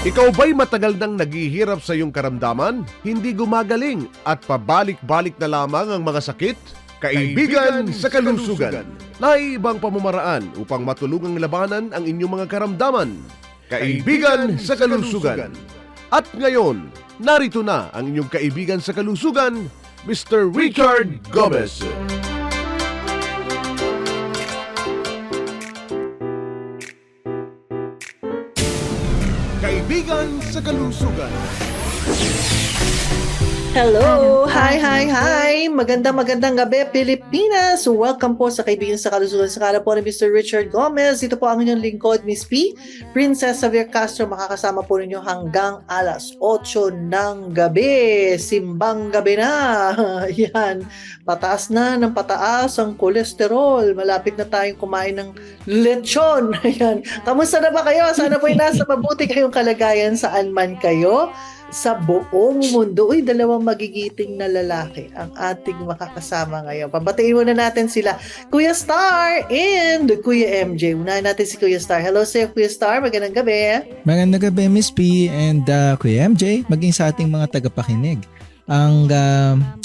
Ikaw ba'y matagal nang naghihirap sa iyong karamdaman? Hindi gumagaling at pabalik-balik na lamang ang mga sakit? Kaibigan sa kalusugan. Naibang pamamaraan upang matulungang labanan ang inyong mga karamdaman. Kaibigan sa kalusugan. At ngayon, narito na ang inyong kaibigan sa kalusugan, Mr. Richard Gomez. Kaibigan sa kalusugan. Hello! Hi! Magandang gabi, Pilipinas! Welcome po sa Kaibigan sa Kalusugan. Sa kala po ni Mr. Richard Gomez. Ito po ang inyong lingkod, Miss P. Princess Xavier Castro, makakasama po ninyo hanggang alas 8 ng gabi. Simbang gabi na. Yan. Pataas na ng pataas ang kolesterol. Malapit na tayong kumain ng lechon. Yan. Kamusta na ba kayo? Sana po ay nasa mabuti kayong kalagayan saan man kayo sa buong mundo. Uy, dalawang magigiting na lalaki ang ating makakasama ngayon. Pabatiin muna natin sila, Kuya Star and Kuya MJ. Unahin natin si Kuya Star. Hello sa'yo, Kuya Star. Magandang gabi. Magandang gabi, Miss P and Kuya MJ, maging sa ating mga tagapakinig. Ang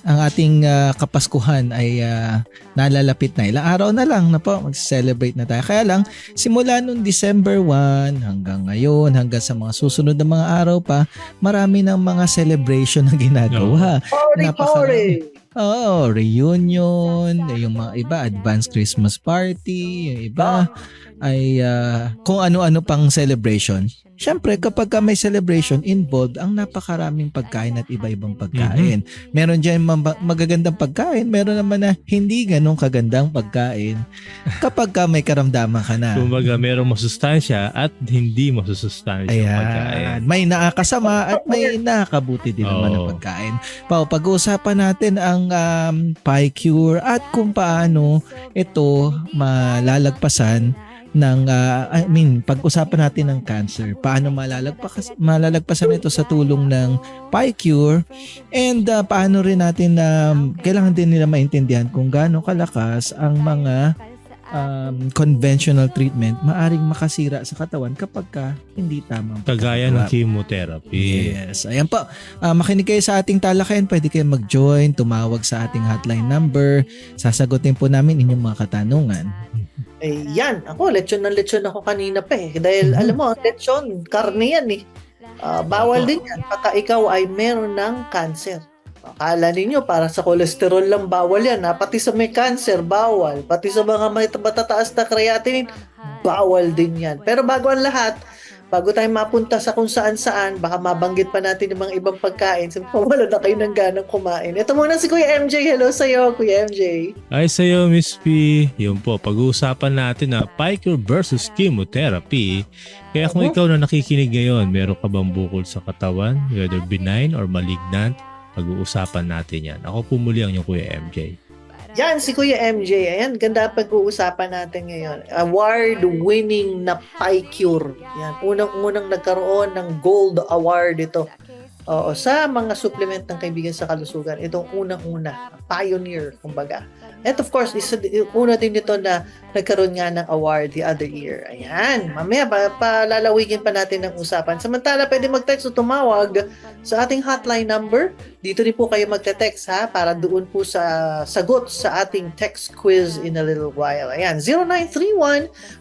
ating Kapaskuhan ay nalalapit na. Ilang araw na lang na po, mag-celebrate na tayo. Kaya lang, simula noong December 1 hanggang ngayon, hanggang sa mga susunod na mga araw pa, marami ng mga celebration na ginagawa. Sorry. Oo, reunion, yung mga iba, advanced Christmas party, yung iba ay kung ano-ano pang celebration. Siyempre, kapag may celebration involved, ang napakaraming pagkain at iba-ibang pagkain. Meron dyan magagandang pagkain, meron naman na hindi ganun kagandang pagkain kapag may karamdaman ka na. Kumbaga, merong masustansya at hindi masusustansya pagkain. May nakakasama at may nakakabuti din naman ng pagkain. Pag-uusapan natin ang PICURE at kung paano ito malalagpasan ng pag-usapan natin ng cancer, paano malalagpasan ito sa tulong ng PICURE, and paano rin natin kailangan din nila maintindihan kung gaano kalakas ang mga conventional treatment maaring makasira sa katawan kapag hindi tamang Kagaya ng chemotherapy. Yes, ayan po. Makinig kayo sa ating talakayan, pwede kayo mag-join, tumawag sa ating hotline number, sasagutin po namin inyong mga katanungan. Yan. Ako, lechon ako kanina pa eh. Dahil alam mo, lechon, karne yan eh. Bawal din yan pagka ikaw ay meron ng cancer. Akala ninyo para sa kolesterol lang bawal yan. Pati sa may cancer, bawal. Pati sa mga matataas na creatinine, bawal din yan. Pero bago ang lahat, bago tayo mapunta sa kung saan-saan, baka mabanggit pa natin yung mga ibang pagkain. Sabi ko, wala na kayo ng ganang kumain. Ito muna si Kuya MJ. Hello sa'yo, Kuya MJ. Ay sa'yo, Miss P. Yun po, pag-uusapan natin na PICURE versus chemotherapy. Kaya kung ikaw na nakikinig ngayon, meron ka bang bukol sa katawan, whether benign or malignant, pag-uusapan natin yan. Ako pumuli ang yung Kuya MJ. Yan, si Kuya MJ. Ayan, ganda pag-uusapan natin ngayon. Award-winning na PICURE. Yan, unang-unang nagkaroon ng gold award ito. Oo, sa mga supplement ng Kaibigan sa Kalusugan. Itong unang-una, pioneer, kumbaga. At of course, una din ito na nagkaroon nga ng award the other year. Ayan, mamaya palalawigin pa natin ng usapan. Samantala, pwede mag-text o tumawag sa ating hotline number. Dito rin po kayo magte-text para doon po sa sagot sa ating text quiz in a little while. Ayan,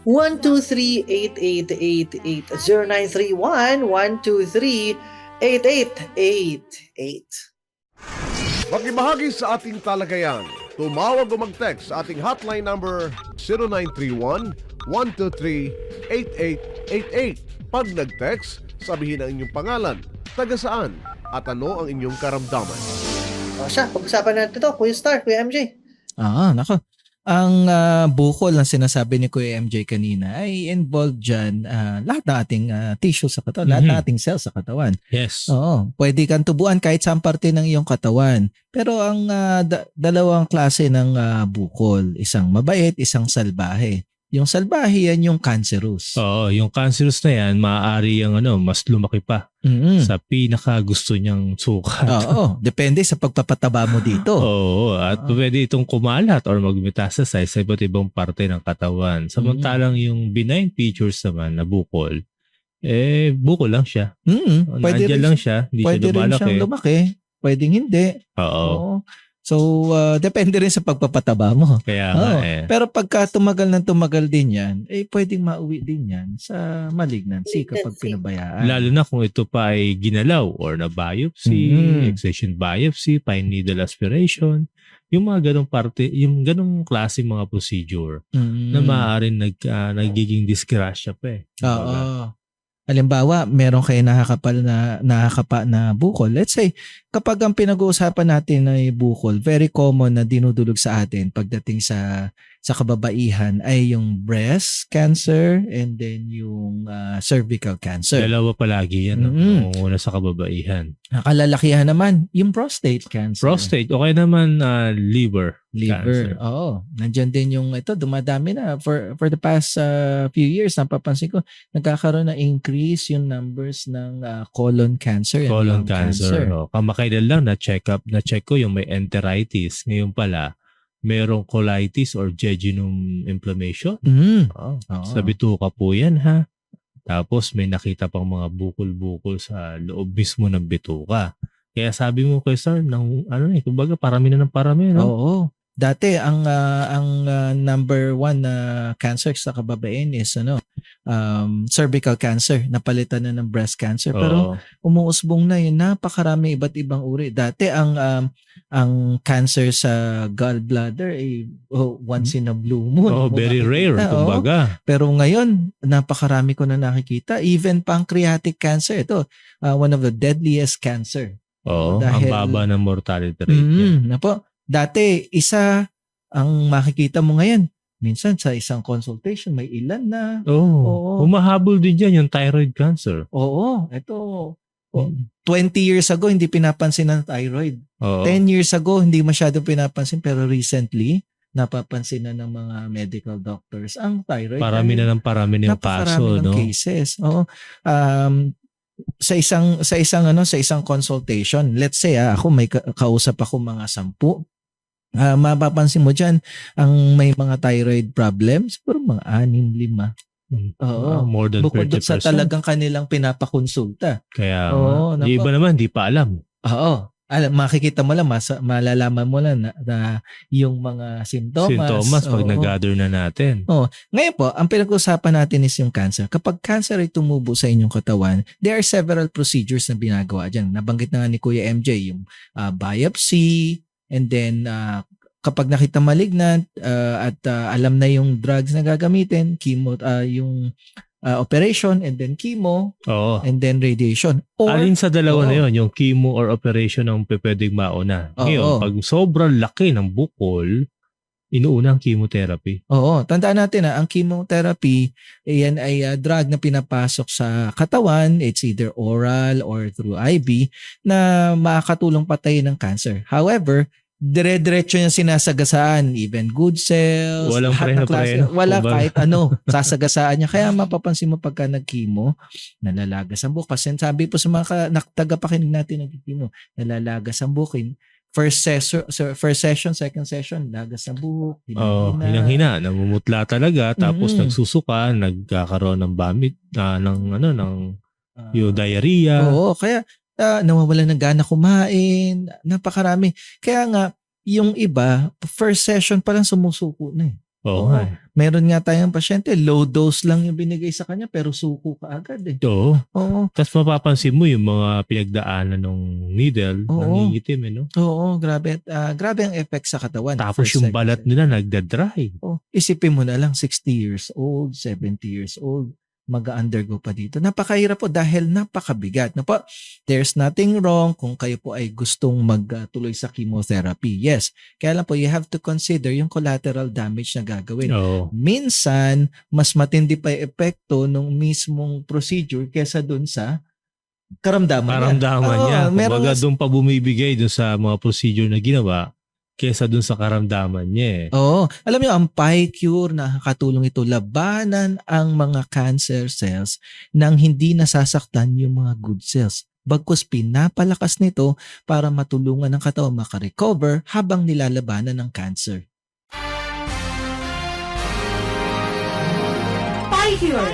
0931-123-8888. 0931-123-8888. Makibahagi sa ating talagayan. Tumawag o mag-text sa ating hotline number 0931-123-8888. Pag nag-text, sabihin ang inyong pangalan, taga saan, at ano ang inyong karamdaman. Pag-usapan natin ito, Kuya Star, Kuya MJ. Nako. Ang bukol na sinasabi ni Kuya MJ kanina ay involved dyan lahat ng ating tissue sa katawan, lahat ng ating cells sa katawan. Yes. Oo, pwede kang tubuan kahit saan parte ng iyong katawan. Pero ang dalawang klase ng bukol, isang mabait, isang salbahe. Yung salbahe yan yung cancerous. Oo, yung cancerous na yan, maaari yung mas lumaki pa sa pinaka gusto niyang sukat. Oo, depende sa pagpapataba mo dito. Oo, at pwede itong kumalat or mag-metastasize sa iba't ibang parte ng katawan. Samantalang yung benign features naman na bukol, bukol lang siya. Pwede Nandiyan rin, lang siya, hindi siya pwede rin lumalaki. siyang lumaki. Pwedeng hindi. Oo. Oo. So, depende rin sa pagpapataba mo. Kaya nga Oo. Pero pagka tumagal din yan, pwedeng mauwi din yan sa malignancy kapag Malignancy. pinabayaan. Lalo na kung ito pa ay ginalaw or na biopsy, excision biopsy, fine needle aspiration, yung mga ganong parte, yung ganong klase mga procedure na maaaring nagiging disgrasya pa eh. Oo. Halimbawa, meron kayo nakakapa na bukol. Let's say, kapag ang pinag-uusapan natin ay bukol, very common na dinudulog sa atin pagdating sa kababaihan ay yung breast cancer and then yung cervical cancer. Dalawa palagi yan. Una sa kababaihan. Nakalalakihan naman yung prostate cancer. Prostate, okay naman liver cancer. Oo. Nandiyan din yung dumadami na. For the past few years, napapansin ko, nagkakaroon na increase yung numbers ng colon cancer. Colon cancer. Kamakailan lang na-check ko yung may enteritis. Ngayon pala, merong colitis or jejunum inflammation. Sa bituka po yan ha. Tapos may nakita pang mga bukol-bukol sa loob mismo ng bituka. Kaya sabi mo kay sir, kumbaga parami na ng parami, no? Oo. Dati ang number one na cancer sa kababaihan is cervical cancer. Napalitan na ng breast cancer. Pero umuusbong na yun. Napakarami iba't ibang uri. Dati ang cancer sa gallbladder ay once in a blue moon. Very rare, kumbaga. Pero ngayon, napakarami ko na nakikita. Even pancreatic cancer. Ito, one of the deadliest cancer. Ang baba ng mortality rate niya. Dati, isa ang makikita mo ngayon. Minsan sa isang consultation, may ilan na. Humahabol din dyan yung thyroid cancer. Ito. 20 years ago, hindi pinapansin ng thyroid. 10 years ago, hindi masyado pinapansin. Pero recently, napapansin na ng mga medical doctors ang thyroid. Parami na yung kaso, no? Cases. Sa isang consultation, let's say ako may kausap ako mga 10. Mapapansin mo dyan, ang may mga thyroid problems, pero mga 6-5. More than 30%. Bukod sa talagang kanilang pinapakonsulta. Kaya di iba naman, di pa alam. Makikita mo lang, malalaman mo lang na yung mga sintomas pag nag-gather na natin. Ngayon po, ang pinag-usapan natin is yung cancer. Kapag cancer ay tumubo sa inyong katawan, there are several procedures na binagawa dyan. Nabanggit na nga ni Kuya MJ, yung biopsy, and then kapag nakita malignant at alam na yung drugs na gagamitin, chemo, yung operation and then chemo and then radiation. Alin sa dalawa na yun, yung chemo or operation ang pwedeng mauna. Ngayon, pag sobrang laki ng bukol, inuuna ang chemotherapy. Tandaan natin ang chemotherapy, yan ay drug na pinapasok sa katawan. It's either oral or through IV na makakatulong patayin ng cancer. However, dire-diretso niya sinasagasaan, even good cells, walang preno-preno. Wala kahit sasagasaan niya. Kaya mapapansin mo pagka nag-chemo, nalalagas ang buhok. Kasi sabi po sa mga tagapakinig natin nag-chemo, nalalagas ang buhok. First session, second session, lagas ng buhok, hinang-hina, namumutla talaga, tapos nagsusuka, nagkakaroon ng vomit, yung diarrhea. Kaya nawawalan ng gana kumain, napakarami. Kaya nga, yung iba, first session pa lang sumusuko na Meron nga tayong pasyente, low dose lang yung binigay sa kanya, pero suko ka agad Tapos mapapansin mo yung mga pinagdaanan ng needle, nangingitim grabe. Grabe ang effect sa katawan. Tapos yung balat nila nagda-dry. Isipin mo na lang, 60 years old, 70 years old, mag-undergo pa dito. Napakahirap po dahil napakabigat. There's nothing wrong kung kayo po ay gustong magtuloy sa chemotherapy. Yes. Kaya lang po, you have to consider yung collateral damage na gagawin. Minsan, mas matindi pa yung epekto ng mismong procedure kesa dun sa karamdaman niya. Kumbaga doon pa bumibigay dun sa mga procedure na ginawa kesa dun sa karamdaman niya Alam niyo, ang PyCure, nakakatulong ito labanan ang mga cancer cells nang hindi nasasaktan yung mga good cells. Bagkus pinapalakas nito para matulungan ng katawan makarecover habang nilalabanan ng cancer. PyCure.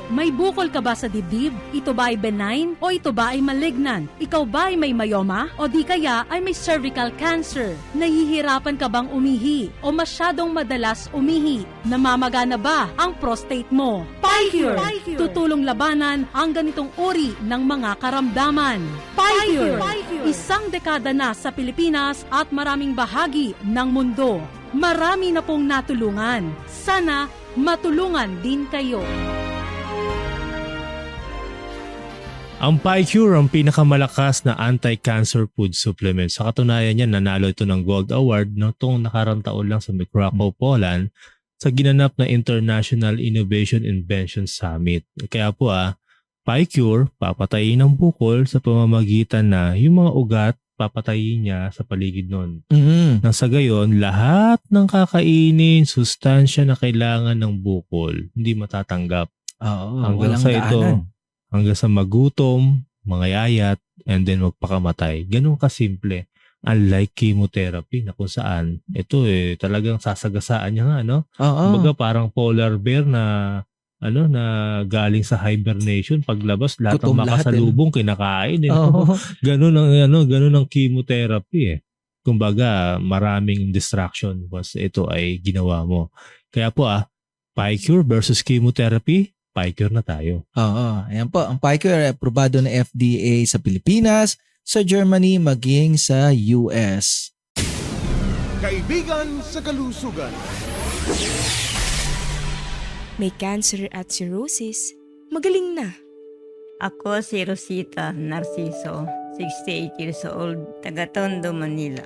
May bukol ka ba sa dibdib? Ito ba ay benign o ito ba ay malignant? Ikaw ba ay may myoma o di kaya ay may cervical cancer? Nahihirapan ka bang umihi o masyadong madalas umihi? Namamaga na ba ang prostate mo? PyCure! Tutulong labanan ang ganitong uri ng mga karamdaman. PyCure! Isang dekada na sa Pilipinas at maraming bahagi ng mundo. Marami na pong natulungan. Sana matulungan din kayo. Ang PyCure ang pinakamalakas na anti-cancer food supplement. Sa katunayan niyan, nanalo ito ng Gold Award noong nakarang taon lang sa Krakow, Poland sa ginanap na International Innovation Invention Summit. Kaya po PyCure, papatayin ng bukol sa pamamagitan na yung mga ugat, papatayin niya sa paligid nun. Nang sa gayon, lahat ng kakainin, sustansya na kailangan ng bukol, hindi matatanggap. Hanggang walang sa ito, daanan. hanggang sa magutom, mangayayat, and then magpakamatay. Ganun kasimple. Unlike chemotherapy na kung saan, ito talagang sasagasaan niya nga, no? Kumbaga parang polar bear na na galing sa hibernation, paglabas lahat ng Gutom lahat, makasalubong kinakain. Oo. Ganun ang chemotherapy. Kumbaga, maraming distraction once ito ay ginawa mo. Kaya po PyCure versus chemotherapy, PyCure na tayo. Oo. Ayan po. Ang PyCure ay aprobado ng FDA sa Pilipinas, sa Germany, maging sa US. Kaibigan sa kalusugan. May cancer at cirrhosis, magaling na. Ako si Rosita Narciso, 68 years old, taga Tondo, Manila.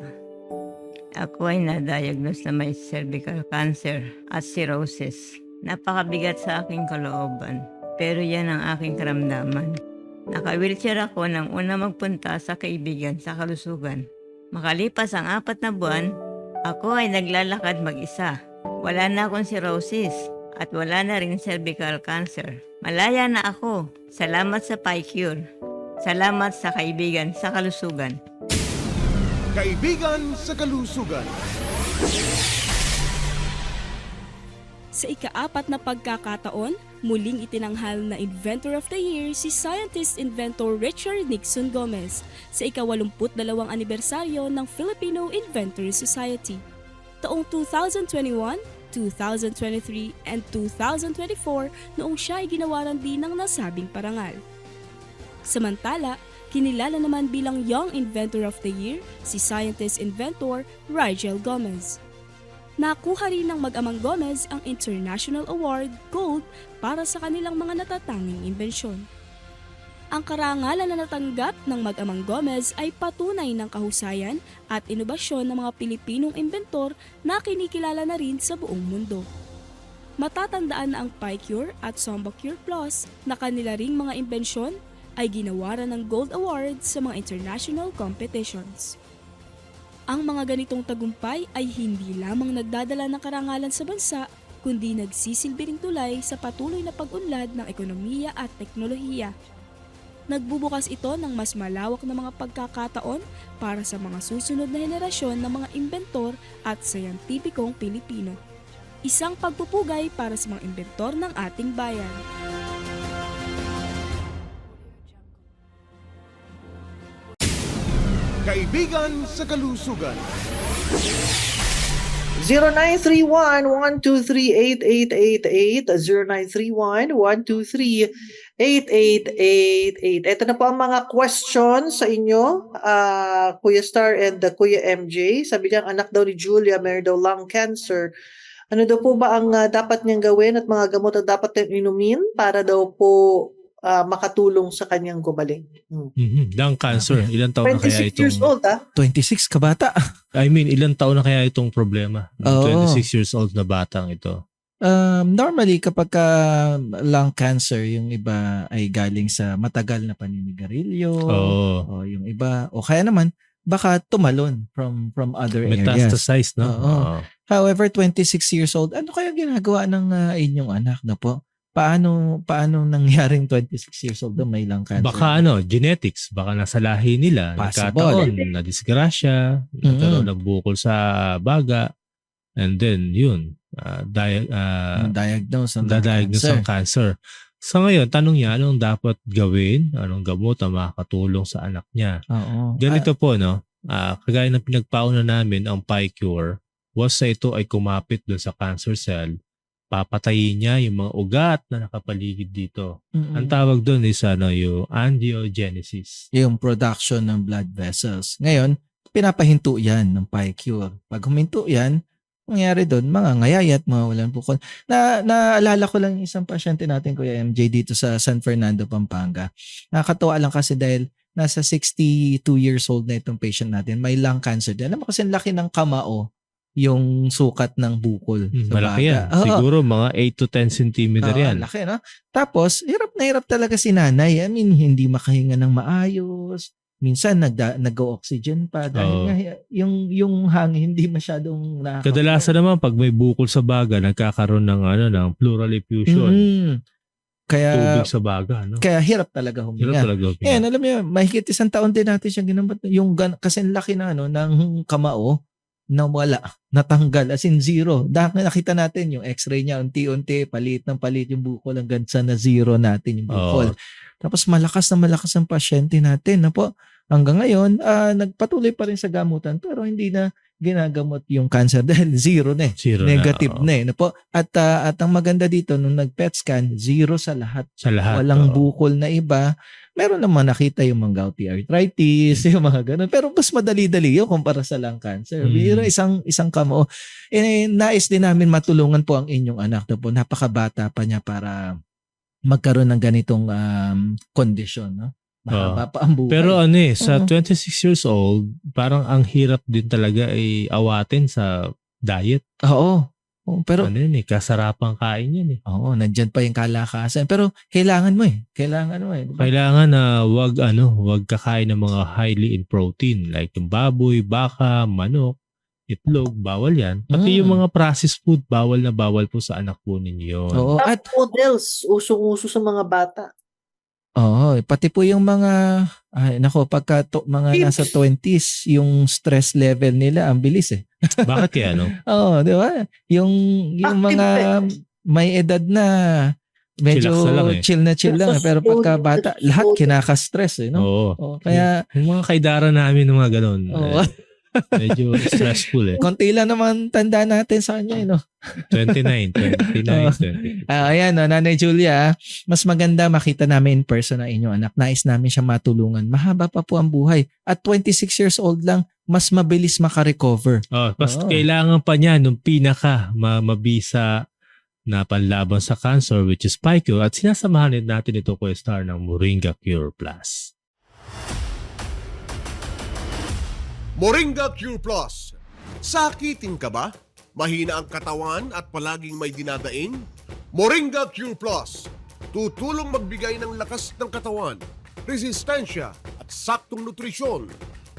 Ako ay na-diagnose na may cervical cancer at cirrhosis. Napakabigat sa aking kalooban, pero yan ang aking karamdaman. Naka-wheelchair ako nang una magpunta sa kaibigan sa kalusugan. Makalipas ang 4 na buwan, ako ay naglalakad mag-isa. Wala na akong cirrhosis at wala na rin cervical cancer. Malaya na ako. Salamat sa PyCure. Salamat sa kaibigan sa kalusugan. Kaibigan sa kalusugan. Sa ika-4 na pagkakataon, muling itinanghal na Inventor of the Year si Scientist-Inventor Richard Nixon Gomez sa ika-82 anibersaryo ng Filipino Inventors Society. Taong 2021, 2023, and 2024 noong siya ay ginawaran din ng nasabing parangal. Samantala, kinilala naman bilang Young Inventor of the Year si Scientist-Inventor Rigel Gomez. Nakuha rin ng mag-amang Gomez ang International Award Gold para sa kanilang mga natatanging imbensyon. Ang karangalan na natanggap ng mag-amang Gomez ay patunay ng kahusayan at inobasyon ng mga Pilipinong inventor na kinikilala na rin sa buong mundo. Matatandaan na ang PyCure at SombaCure Plus na kanila ring mga imbensyon ay ginawaran ng Gold Award sa mga international competitions. Ang mga ganitong tagumpay ay hindi lamang nagdadala ng karangalan sa bansa, kundi nagsisilbi ring tulay sa patuloy na pag-unlad ng ekonomiya at teknolohiya. Nagbubukas ito ng mas malawak na mga pagkakataon para sa mga susunod na henerasyon ng mga inventor at sayantipikong Pilipino. Isang pagpupugay para sa mga inventor ng ating bayan. Kaibigan sa kalusugan. 0931-123-8888, 0931-123-8888. Ito na po ang mga questions sa inyo, Kuya Star and Kuya MJ. Sabi niya, ang anak daw ni Julia, meron daw lung cancer. Ano daw po ba ang dapat niyang gawin at mga gamot na dapat niyang inumin para daw po makatulong sa kanyang gumaling? Lung cancer. Ilang taon na kaya 26 years itong... old, 26 ka bata. I mean, ilang taon na kaya itong problema? Oo. 26 years old na batang ito. Normally, kapag lung cancer, yung iba ay galing sa matagal na paninigarilyo. O yung iba, o kaya naman, baka tumalon from other areas. Metastasize, no? Oo. However, 26 years old, ano kaya ginagawa ng inyong anak na po? Paano nangyaring 26 years old na may lung cancer? Baka genetics. Baka nasa lahi nila. Possible. Nagkataon, na-disgrasya, nagkaroon ng bukol sa baga, and then, yun, diagnose ng diagnose ng cancer. Sa ngayon, tanong niya, anong dapat gawin? Anong gamot ang makakatulong sa anak niya? Oo. Ganito po, no? Kagaya ng pinagpauna namin, ang PyCure, once na ito ay kumapit doon sa cancer cell, papatayin niya yung mga ugat na nakapaligid dito. Ang tawag doon is yung angiogenesis. Yung production ng blood vessels. Ngayon, pinapahinto yan ng PyCure. Pag huminto yan, mangyari doon, mga ngayayat, mga walang bukol. Naalala ko lang yung isang pasyente natin, Kuya MJ, dito sa San Fernando, Pampanga. Nakakatuwa lang kasi dahil nasa 62 years old na itong patient natin. May lung cancer din. Alam mo kasi laki ng kamao yung sukat ng bukol. sa Malaki baga. yan. Oo. Siguro mga 8 to 10 centimeter Oo, yan. laki, no? Tapos, hirap na hirap talaga si nanay. I mean, hindi makahinga ng maayos. Minsan, nag-oxygen pa. Dahil Oo. nga, yung hangin hindi masyadong nakaka- Kadalasan naman, pag may bukol sa baga, nagkakaroon ng pleural effusion. Mm. Kaya, Tubig sa baga, no? kaya hirap talaga Yun huminga. talaga. Eh, alam mo, mahigit 1 taon din natin siyang ginamot. Kasi laki na ng kamao na wala, natanggal, as in zero. Dahil nakita natin yung x-ray niya, unti-unti, palit ng palit yung bukol hanggang sa na zero natin yung bukol. Tapos malakas ang pasyente natin. Na po, hanggang ngayon, nagpatuloy pa rin sa gamutan pero hindi na ginagamot yung cancer dahil zero na eh. Zero Negative na. na eh. Na po? At ang maganda dito, nung nag-PET scan, zero sa lahat. Sa lahat. Walang oo. bukol na iba. Meron naman nakita yung mga gouty arthritis, yung mga ganun. Pero mas madali-dali yun kumpara sa lung cancer. Pero isang kamao. Nais din namin matulungan po ang inyong anak na po. Napakabata pa niya para magkaroon ng ganitong kondisyon. No? Mahaba pa ang buhay. Pero sa 26 years old, parang ang hirap din talaga ay awatin sa diet. Oo. Pero Kasarapang kain yan eh. oo, nandyan pa yung kalakasan. Pero kailangan mo eh. Diba? Kailangan na wag kakain ng mga highly in protein like yung baboy, baka, manok, itlog, bawal yan. Pati yung mga processed food, bawal na bawal po sa anak po ninyo. Oo. At Top models, usong-uso sa mga bata. oo, pati po yung mga mga Kids. nasa 20s, yung stress level nila ang bilis eh. Bakit kaya, no? Oo, di ba? Yung Active mga may edad na medyo Chillax na lang eh. chill lang eh. Pero pagka bata, lahat kinaka-stress eh. No? Oo. Oo, kaya Yung mga kaidara namin ng mga ganun, oo, medyo stressful eh. konti lang naman tanda natin sa kanya. No? 29, 20. Ayan, no, Nanay Julia, mas maganda makita namin in person ang inyong anak. Nais namin siya matulungan. Mahaba pa po ang buhay. At 26 years old lang, mas mabilis makarecover. Basta Oo. kailangan pa niya nung pinaka mabisa na panlaban sa cancer which is PyCure at sinasamahan natin ito Kuya Star ng Moringa Cure Plus. Moringa Cure Plus. Sakitin ka ba? Mahina ang katawan at palaging may dinadaing? Moringa Cure Plus. Tutulong magbigay ng lakas ng katawan, resistensya at saktong nutrisyon.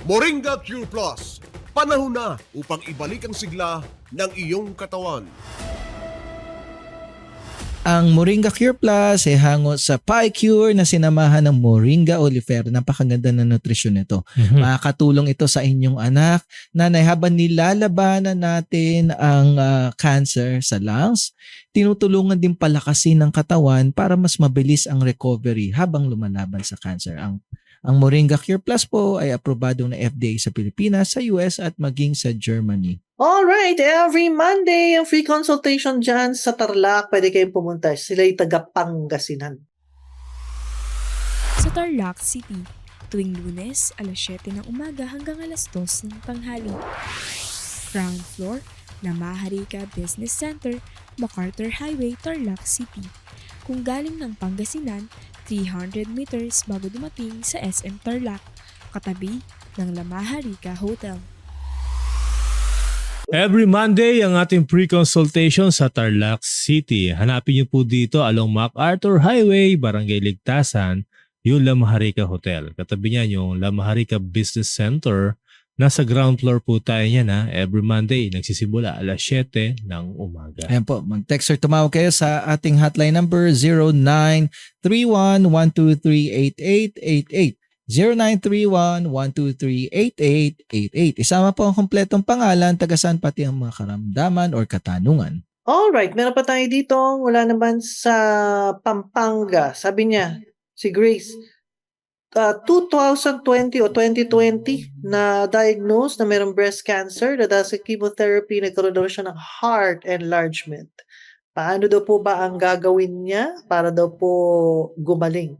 Moringa Cure Plus. Panahon na upang ibalik ang sigla ng iyong katawan. Ang Moringa Cure Plus ay hango sa PyCure na sinamahan ng Moringa oleifera. Napakaganda na nutrisyon nito. Makakatulong ito sa inyong anak na habang nilalabanan natin ang cancer sa lungs, tinutulungan din palakasin ng katawan para mas mabilis ang recovery habang lumalaban sa cancer. Ang Moringa Cure Plus po ay aprobado ng FDA sa Pilipinas, sa US at maging sa Germany. Alright, every Monday, ang free consultation dyan sa Tarlac. Pwede kayong pumunta. Sila'y taga-Pangasinan. Sa Tarlac City, tuwing Lunes, alas 7 ng umaga hanggang alas 2 ng tanghali. Ground floor, Lamaharika Business Center, MacArthur Highway, Tarlac City. Kung galing ng Pangasinan, 300 meters bago dumating sa SM Tarlac, katabi ng Lamaharika Hotel. Every Monday ang ating pre-consultation sa Tarlac City. Hanapin niyo po dito along MacArthur Highway, Barangay Ligtasan, yung Lamaharika Hotel. Katabi niyan yung Lamaharika Business Center. Nasa ground floor po tayo niyan ha. Every Monday, nagsisimula alas 7 ng umaga. Ayan po, mag-text or tumawag kayo sa ating hotline number 0931-223-8888. 0931-123-8888. Isama po ang kompletong pangalan, tagasan pati ang mga karamdaman or katanungan. Alright, meron pa tayo dito. Wala naman sa Pampanga. Sabi niya, si Grace, 2020 o 2020 na diagnosed na mayroong breast cancer na dahil sa chemotherapy nagkaroon daw siya ng heart enlargement. Paano daw po ba ang gagawin niya para daw po gumaling?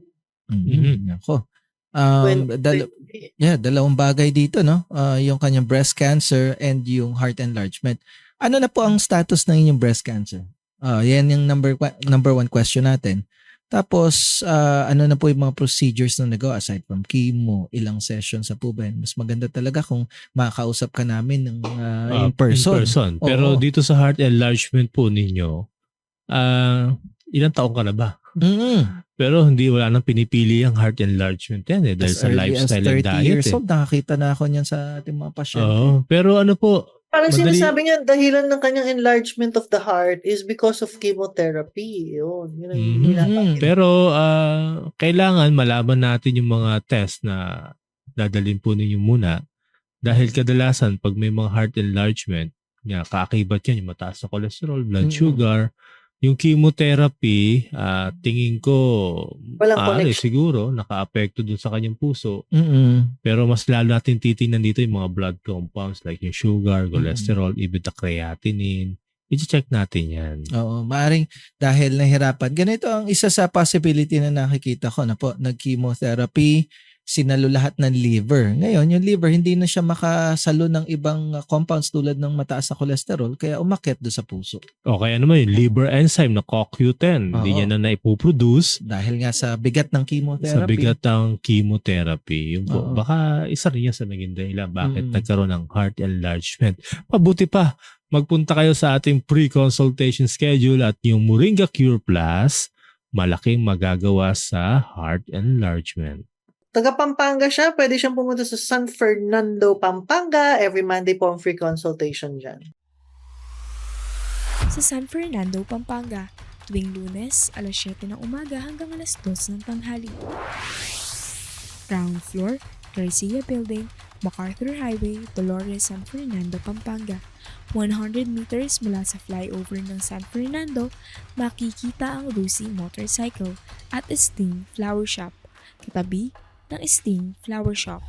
Ako. 2020. Dalawang bagay dito, no? Yung kanyang breast cancer and yung heart enlargement. Ano na po ang status ng inyong breast cancer? Yan yung number one question natin. Tapos, ano na po yung mga procedures na nagawa aside from chemo, ilang sessions sa po ba? Mas maganda talaga kung makakausap ka namin ng in person. Pero Oo. dito sa heart enlargement po ninyo, ilang taong ka na ba? Pero wala nang pinipili ang heart enlargement yan dahil As sa early as lifestyle and 30 diet. years old, nakakita na ako niyan sa ating mga pasyente. Oo. Pero ano po, Parang Madali- sinasabi niya, dahilan ng kanyang enlargement of the heart is because of chemotherapy. Yun ang Mhm. pero kailangan malaman natin yung mga test na dadalhin po ninyo muna dahil kadalasan pag may mga heart enlargement, kaakibat yan yung mataas na cholesterol, blood Mhm. sugar, yung chemotherapy, tingin ko Walang connection. siguro nakaapekto dun sa kanyang puso. Pero mas lalo natin titingnan dito yung mga blood compounds like yung sugar, cholesterol, even the creatinine. I-check natin yan. Oo, maaring dahil nahirapan. Ganito ang isa sa possibility na nakikita ko na po, nag-chemotherapy, sinalo lahat ng liver. Ngayon, yung liver hindi na siya makasalo ng ibang compounds tulad ng mataas na cholesterol kaya umakyat do sa puso. O kaya naman yung liver enzyme na CoQ10, hindi Oo. niya na naipoproduce Dahil nga sa bigat ng chemotherapy. sa bigat ng chemotherapy. Yung po, Oo. baka isa rin yan sa naging dahilan bakit Mm. nagkaroon ng heart enlargement. Mabuti pa, magpunta kayo sa ating pre-consultation schedule at yung Moringa Cure Plus, malaking magagawa sa heart enlargement. Taga Pampanga siya, pwede siyang pumunta sa San Fernando, Pampanga. Every Monday po ang free consultation dyan. Sa San Fernando, Pampanga, tuwing Lunes, alas 7 ng umaga hanggang alas 2 ng tanghali. Ground floor, Garcia Building, MacArthur Highway, Dolores, San Fernando, Pampanga. 100 meters mula sa flyover ng San Fernando, makikita ang Lucy Motorcycle at Sting Flower Shop, katabi ng Sting Flower Shop.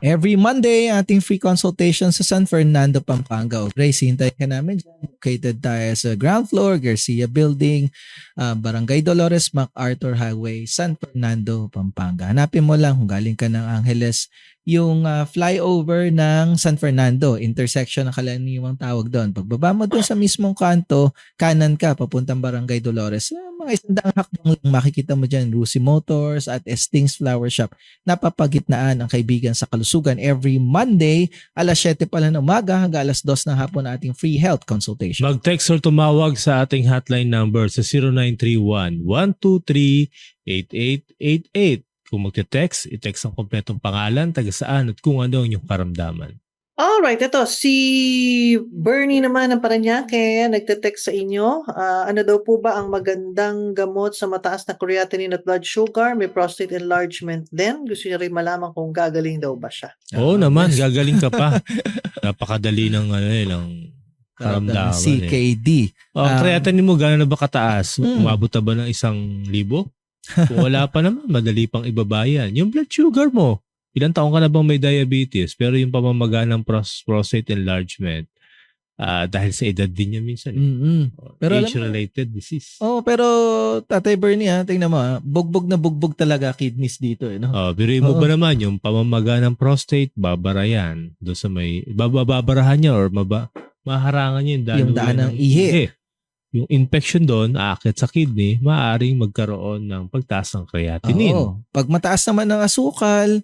Every Monday, ating free consultation sa San Fernando, Pampanga. O Grace, hintay ka namin. Located tayo sa ground floor, Garcia Building, Barangay Dolores, MacArthur Highway, San Fernando, Pampanga. Hanapin mo lang kung galing ka ng Angeles, yung flyover ng San Fernando, intersection ng Kalaniwang tawag doon. Pagbaba mo doon sa mismong kanto, kanan ka, papuntang Barangay Dolores. Mga 100 hakbang lang makikita mo dyan, Lucy Motors at Sting's Flower Shop. Napapagitnaan ang kaibigan sa kalusugan every Monday, alas 7 pala ng umaga hanggang alas 2 ng hapon na ating free health consultation. Mag-text or tumawag sa ating hotline number sa 0931-123-8888. Kung magte-text, i-text ang kompletong pangalan, taga saan at kung ano ang inyong karamdaman. Alright, ito. Si Bernie naman ng Paranaque, nagte-text sa inyo. Ano daw po ba ang magandang gamot sa mataas na creatinine at blood sugar? May prostate enlargement din. Gusto niya rin malaman kung gagaling daw ba siya. Oo naman, gagaling ka pa. Napakadali ng karamdaman. CKD. Ang creatinine mo, gano'n na ba kataas? Mm. Umabot na ba ng 1,000? Kung wala pa naman, madali pang ibabayan. Yung blood sugar mo, ilang taong ka na bang may diabetes? Pero yung pamamaga ng prostate enlargement, dahil sa edad din niya minsan. Pero alam mo- Age-related disease. Pero Tatay Bernie, tingnan mo, bugbog na bugbog talaga kidneys dito. No? Biruin mo Oo. ba naman yung pamamaga ng prostate, babara yan. Doon sa may, babarahan niya or maharangan niya Yung daan ng ihi. Yung infection doon, aakyat sa kidney, maaaring magkaroon ng pagtaas ng creatinine. Oo. Pag mataas naman ng asukal,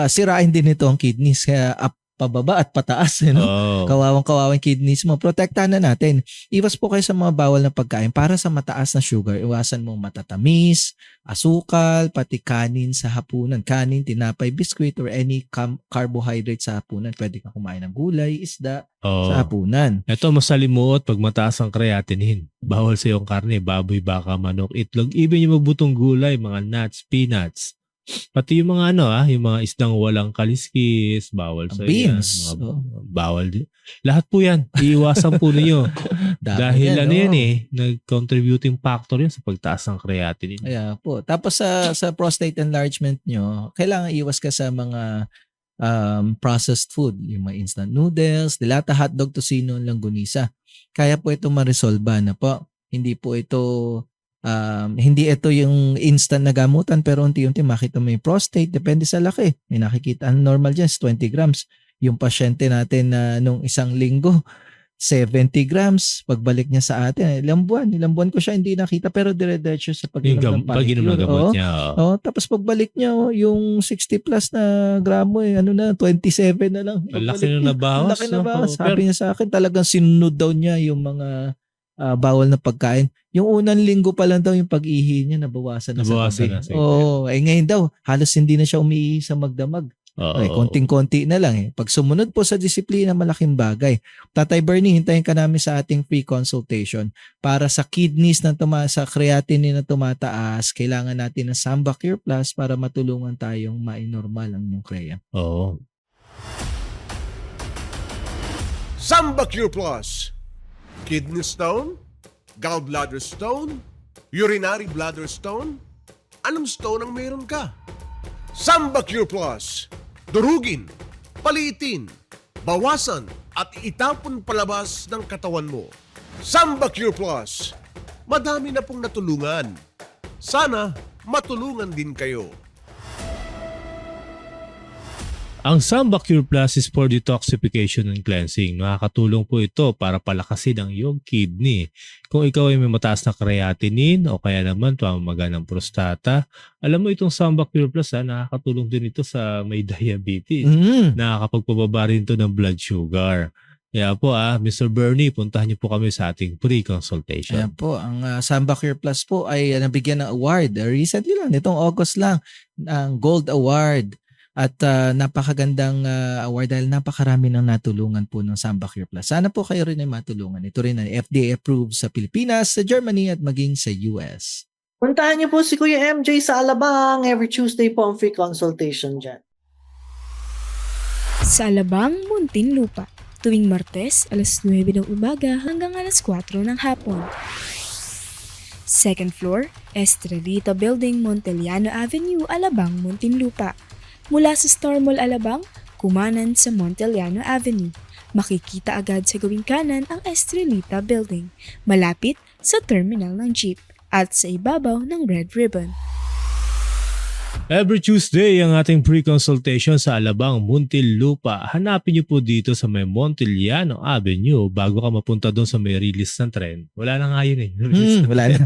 sirain din ito ang kidneys. Kaya pababa at pataas. No? Oo. Kawawang kidneys mo. Protektahan na natin. Iwas po kayo sa mga bawal na pagkain para sa mataas na sugar. Iwasan mong matatamis, asukal, pati kanin sa hapunan. Kanin, tinapay, biscuit, or any carbohydrate sa hapunan. Pwede kang kumain ng gulay, isda Oo. sa hapunan. Ito, masalimuot pag mataas ang creatinine. Bawal sa iyong karne, baboy, baka, manok, itlog, even yung mabutong gulay, mga nuts, peanuts. Pati yung mga yung mga isdang walang kaliskis, bawal sa Beans. yan. Bawal din. Lahat po yan, iiwasan po ninyo. Dahil nag-contributing factor yan sa pagtaas ng creatinine. Kaya po. Tapos sa prostate enlargement nyo, kailangan iwas ka sa mga processed food, yung mga instant noodles, dilata, hotdog, tocino, langgunisa. Kaya po ito ma-resolve na po. Hindi po ito hindi ito yung instant na gamutan, pero unti-unti makita mo yung prostate, depende sa laki. May nakikita, ang normal dyan is 20 grams. Yung pasyente natin na nung isang linggo, 70 grams, pagbalik niya sa atin, ilang buwan ko siya hindi nakita, pero dire-diretso sa pag-inom ng Pag-inom ng gamot niya. Tapos pagbalik niya, yung 60 plus na gramo, 27 na lang. Laki na nabawas. Laki na nabawas. Sabi niya sa akin, talagang sinunod daw niya yung mga bawal na pagkain. Yung unang linggo pa lang daw yung pag-ihi niya, nabawasan na sa gabi. Ngayon daw, halos hindi na siya umiihi sa magdamag. Konting-konti na lang. Pag sumunod po sa disiplina, malaking bagay. Tatay Bernie, hintayin ka namin sa ating free consultation. Para sa kidneys na sa creatinine na tumataas, kailangan natin ng Samba Cure Plus para matulungan tayong ma-normal ang inyong krea. Samba Cure Plus. Kidney stone, gallbladder stone, urinary bladder stone. Anong stone ang meron ka? Samba Cure Plus. Durugin, paliitin, bawasan at itapon palabas ng katawan mo. Samba Cure Plus. Madami na pong natulungan. Sana matulungan din kayo. Ang Samba Cure Plus is for detoxification and cleansing. Nakakatulong po ito para palakasin ang iyong kidney. Kung ikaw ay may mataas na creatinine o kaya naman pamamaga ng prostata, alam mo itong Samba Cure Plus nakakatulong din ito sa may diabetes. Nakakapagpababa rin ito ng blood sugar. Kaya po Mr. Bernie, puntahan niyo po kami sa ating pre-consultation. Ayan po, ang Samba Cure Plus po ay nabigyan ng award. Recently lang, nitong August lang, ang Gold Award. At napakagandang award dahil napakarami ng natulungan po ng Samba Cure Plus. Sana po kayo rin ay matulungan. Ito rin ay FDA approved sa Pilipinas, sa Germany at maging sa US. Puntahan niyo po si Kuya MJ sa Alabang. Every Tuesday po ang free consultation dyan. Sa Alabang, Muntinlupa. Tuwing Martes, alas 9 ng umaga hanggang alas 4 ng hapon. Second floor, Estrelita Building, Monteliano Avenue, Alabang, Muntinlupa. Mula sa Star Mall Alabang, kumanan sa Monteliano Avenue. Makikita agad sa gawing kanan ang Estrelita Building, malapit sa terminal ng jeep at sa ibabaw ng Red Ribbon. Every Tuesday ang ating pre-consultation sa Alabang, Muntinlupa. Hanapin niyo po dito sa may Monteliano Avenue bago ka mapunta doon sa may release ng tren. Wala na nga yun Wala na.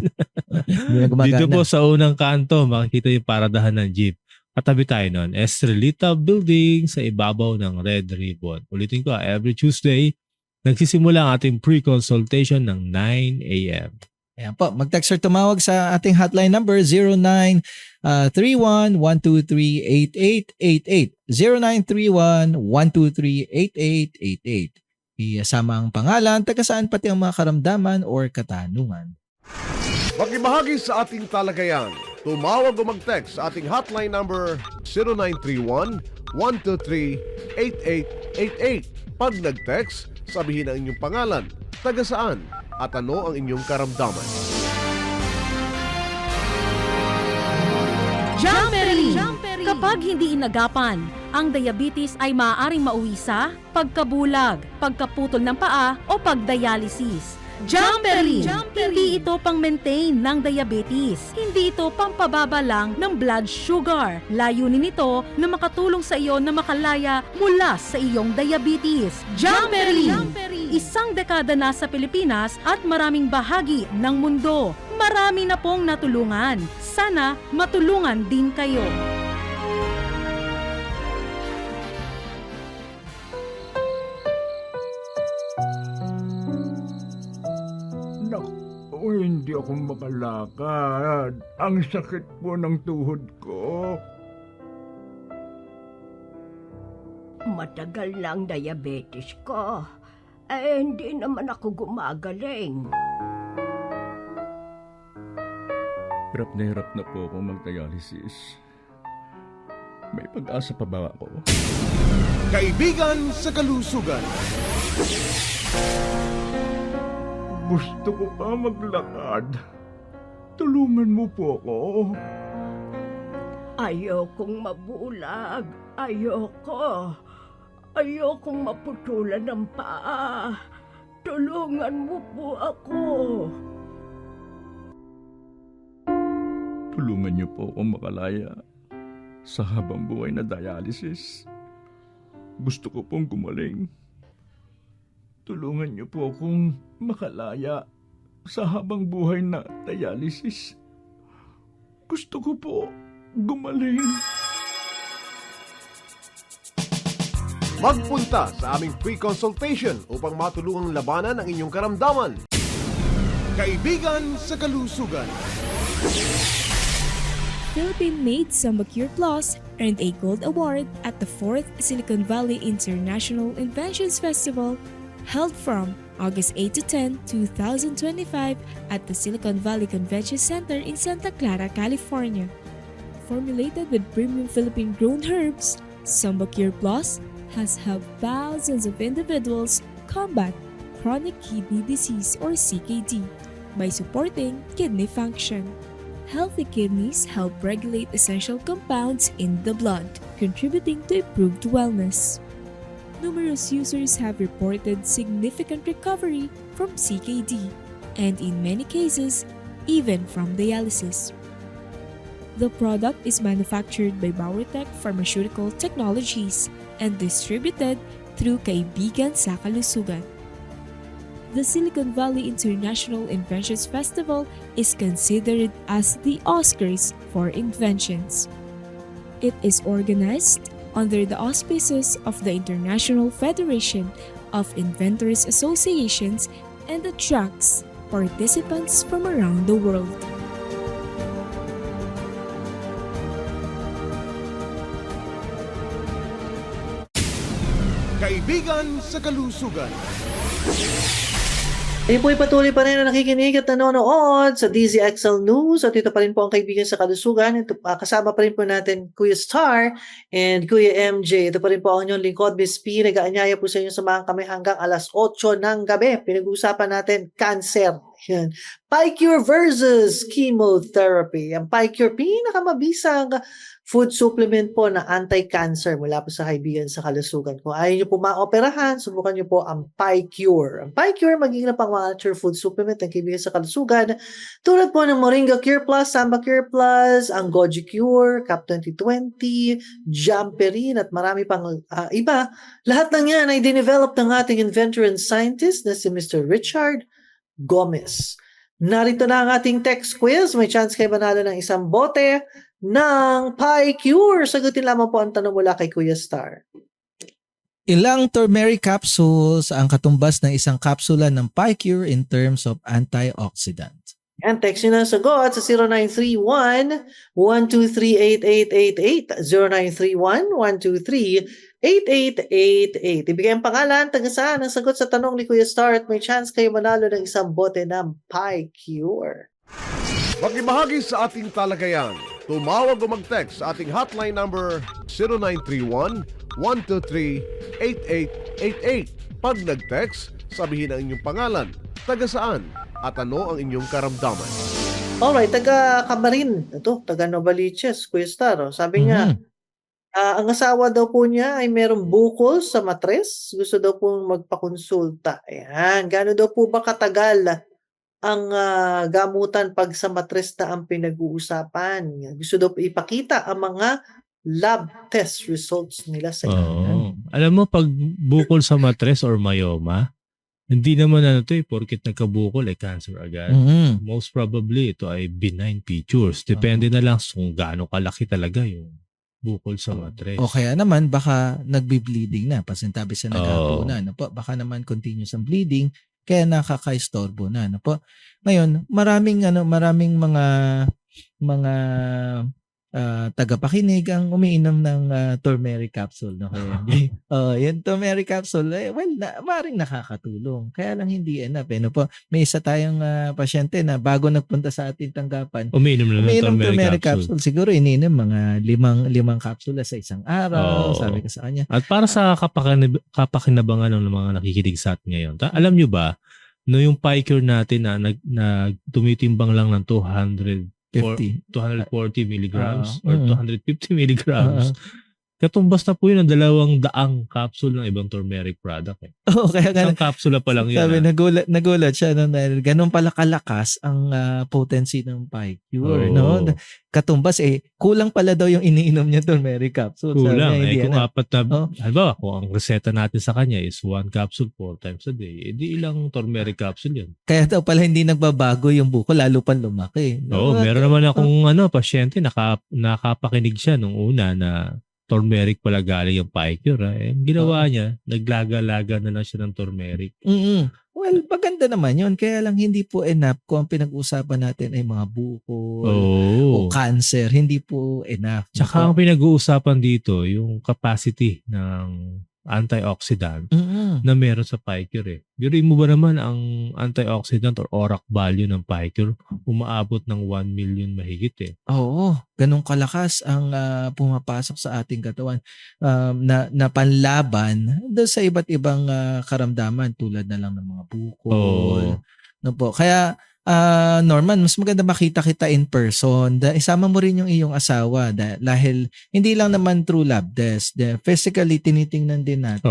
Dito po sa unang kanto, makikita yung paradahan ng jeep. Katabi tayo nun, Estrelita Building sa ibabaw ng Red Ribbon. Ulitin ko, every Tuesday, nagsisimula ang ating pre-consultation ng 9 a.m. Ayan po, mag-text or tumawag sa ating hotline number 0931-123-8888. 0931-123-8888. Isama ang pangalan, taga saan pati ang mga karamdaman or katanungan. Makibahagi sa ating talagayan. Tumawag o mag-text sa ating hotline number 0931-123-8888. Pag nag-text, sabihin ang inyong pangalan, taga saan, at ano ang inyong karamdaman. Jumpery! Kapag hindi inagapan, ang diabetes ay maaaring mauwi sa pagkabulag, pagkaputol ng paa o pagdialysis. Jumpery! Hindi ito pang-maintain ng diabetes. Hindi ito pampababa lang ng blood sugar. Layunin nito na makatulong sa iyo na makalaya mula sa iyong diabetes. Jumpery! Isang dekada na sa Pilipinas at maraming bahagi ng mundo. Marami na pong natulungan. Sana matulungan din kayo. Hindi ako makalakad. Ang sakit po ng tuhod ko. Matagal na ang diabetes ko. Hindi naman ako gumagaling. Hirap na po ako mag-dialysis. May pag-asa pa ba ako? Kaibigan sa Kalusugan. Gusto ko pa maglakad. Tulungan mo po ako. Ayokong mabulag. Ayokong maputulan ng paa. Tulungan mo po ako. Tulungan niyo po akong makalaya sa habang buhay na dialysis. Gusto ko pong gumaling. Tulungan niyo po akong makalaya sa habang buhay na dialysis. Gusto ko po gumaling. Magpunta sa aming free consultation upang matulungang labanan ang inyong karamdaman. Kaibigan sa Kalusugan. Philippine-made Sambacure Plus earned a Gold Award at the 4th Silicon Valley International Inventions Festival held from August 8 to 10, 2025 at the Silicon Valley Convention Center in Santa Clara, California. Formulated with premium Philippine-grown herbs, Sambacure Plus has helped thousands of individuals combat chronic kidney disease or CKD by supporting kidney function. Healthy kidneys help regulate essential compounds in the blood, contributing to improved wellness. Numerous users have reported significant recovery from CKD, and in many cases, even from dialysis. The product is manufactured by Bauertech Pharmaceutical Technologies and distributed through Kaibigan sa Kalusugan. The Silicon Valley International Inventions Festival is considered as the Oscars for inventions. It is organized under the auspices of the International Federation of Inventors Associations and attracts participants from around the world. Kaibigan sa Kalusugan. Ayun po, patuloy pa rin na nakikinig at nanonood sa DZXL News at ito pa rin po ang Kaibigan sa Kalusugan. Ito, kasama pa rin po natin Kuya Star and Kuya MJ. Ito pa rin po ang inyong lingkod, Miss P. Nag-aanyaya po sa inyo, samahan kami hanggang alas 8 ng gabi. Pinag-uusapan natin cancer. Yan. PyCure versus chemotherapy. Ang PyCure, pinakamabisang food supplement po na anti-cancer mula po sa Kaibigan sa Kalusugan. Kung ayaw nyo po maoperahan, subukan nyo po ang PyCure. Ang PyCure, magiging na pang natural food supplement ng Kaibigan sa Kalusugan. Tulad po ng Moringa Cure Plus, Samba Cure Plus, ang Goji Cure, Cap 2020, Jamperin, at marami pang iba. Lahat ng yan ay dinevelop ng ating inventor and scientist na si Mr. Richard Gomez. Narito na ang ating text quiz. May chance kayo manalo ng isang bote ng PyCure. Sagutin lamang po ang tanong mula kay Kuya Star. Ilang turmeric capsules ang katumbas ng isang kapsula ng PyCure in terms of antioxidant? And text nyo na ang sagot sa 0931-123-8888, 0931-123-8888. Ibigay ang pangalan, taga saan ang sagot sa tanong ni Kuya Star at may chance kayo manalo ng isang bote ng PyCure. Makibahagi sa ating talagayan. Tumawag o mag-text sa ating hotline number 0931-123-8888. Pag nag-text, sabihin ang inyong pangalan, taga saan, at ano ang inyong karamdaman. Alright, taga Camarin. Ito, taga Novaliches, Kuya Star. Oh. Sabi niya, ang asawa daw po niya ay merong bukol sa matres. Gusto daw pong magpakonsulta. Ayan, gano'n daw po ba katagal ang gamutan pag sa matres na ang pinag-uusapan? Gusto daw po ipakita ang mga lab test results nila sa inyo. Alam mo, pag bukol sa matres or myoma, hindi naman porkit nagkabukol ay cancer agad. Most probably, ito ay benign features. Depende na lang kung gaano kalaki talaga yung bukol sa matres. O kaya naman, baka nagbi-bleeding na. Pasintabi sa naghapo na. Ano po? Baka naman continuous ang bleeding, kaya nakaka-istorbo na. Ano po? Ngayon, maraming mga tagapakinig ang umiinom ng turmeric capsule, no? Kaya yung turmeric capsule, maaaring nakakatulong. Kaya lang hindi enough. No po? May isa tayong pasyente na bago nagpunta sa ating tanggapan, Umiinom na ng turmeric capsule. Siguro iniinom mga limang kapsula sa isang araw, sabi ko sa kanya. At para sa kapakinabangan ng mga nakikinig sa atin ngayon, alam nyo ba, no yung PiCure natin na tumitimbang lang ng 240 milligrams or 250 milligrams, katumbas na po yun ang 200 capsule ng ibang turmeric product. Kaya isang kapsula pa lang yun. Sabi, nagulat siya dahil ganun pala kalakas ang potency ng PiCure. No? Katumbas, kulang pala daw yung iniinom niya turmeric capsule. Kulang. Kung apat na, halimbawa, kung ang reseta natin sa kanya is 1 capsule 4 times a day, di ilang turmeric capsule yun. Kaya daw pala hindi nagbabago yung buko, lalo pa lumaki. No? Meron naman akong pasyente, nakapakinig siya nung una na turmeric pala galing yung PiCure. Ang ginawa niya, naglaga-laga na lang siya ng turmeric. Well, maganda naman yun. Kaya lang hindi po enough kung ang pinag-uusapan natin ay mga bukol o cancer. Hindi po enough. Tsaka ang pinag-uusapan dito, yung capacity ng antioxidant na meron sa PiCure. Biruin mo ba naman ang antioxidant or ORAC value ng PiCure umaabot ng 1 million mahigit Oo, ganun kalakas ang pumapasok sa ating katawan na panlaban doon sa iba't ibang karamdaman tulad na lang ng mga bukol. No po. Kaya Norman, mas maganda makita kita in person. Isama mo rin yung iyong asawa dahil hindi lang naman through lab test. Physically, tinitingnan din natin.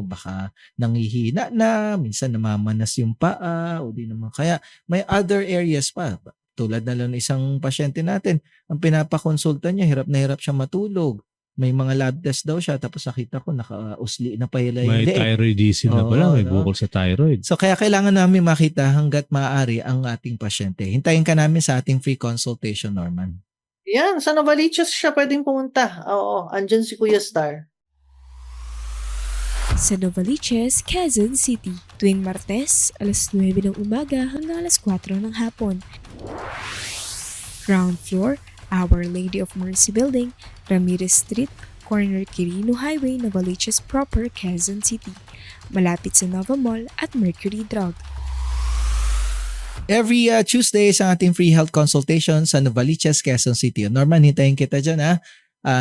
Baka nangihina na, minsan namamanas yung paa, o di naman. Kaya may other areas pa. Tulad na lang ng isang pasyente natin, ang pinapakonsulta niya, hirap na hirap siya matulog. May mga lab test daw siya, tapos nakita ko naka-usli na pala yung may thyroidism na pala, may bukol sa thyroid. So kaya kailangan namin makita hanggat maaari ang ating pasyente. Hintayin ka namin sa ating free consultation, Norman. Yan, sa Novaliches siya pwedeng pumunta. Oo, andyan si Kuya Star. Sa Novaliches, Quezon City, tuwing Martes, alas 9 ng umaga hanggang alas 4 ng hapon. Ground floor, Our Lady of Mercy Building, Ramirez Street, corner Quirino Highway, Novaliches proper, Quezon City. Malapit sa Nova Mall at Mercury Drug. Every Tuesday sa ating free health consultation sa Novaliches, Quezon City. Norman, hintayin kita dyan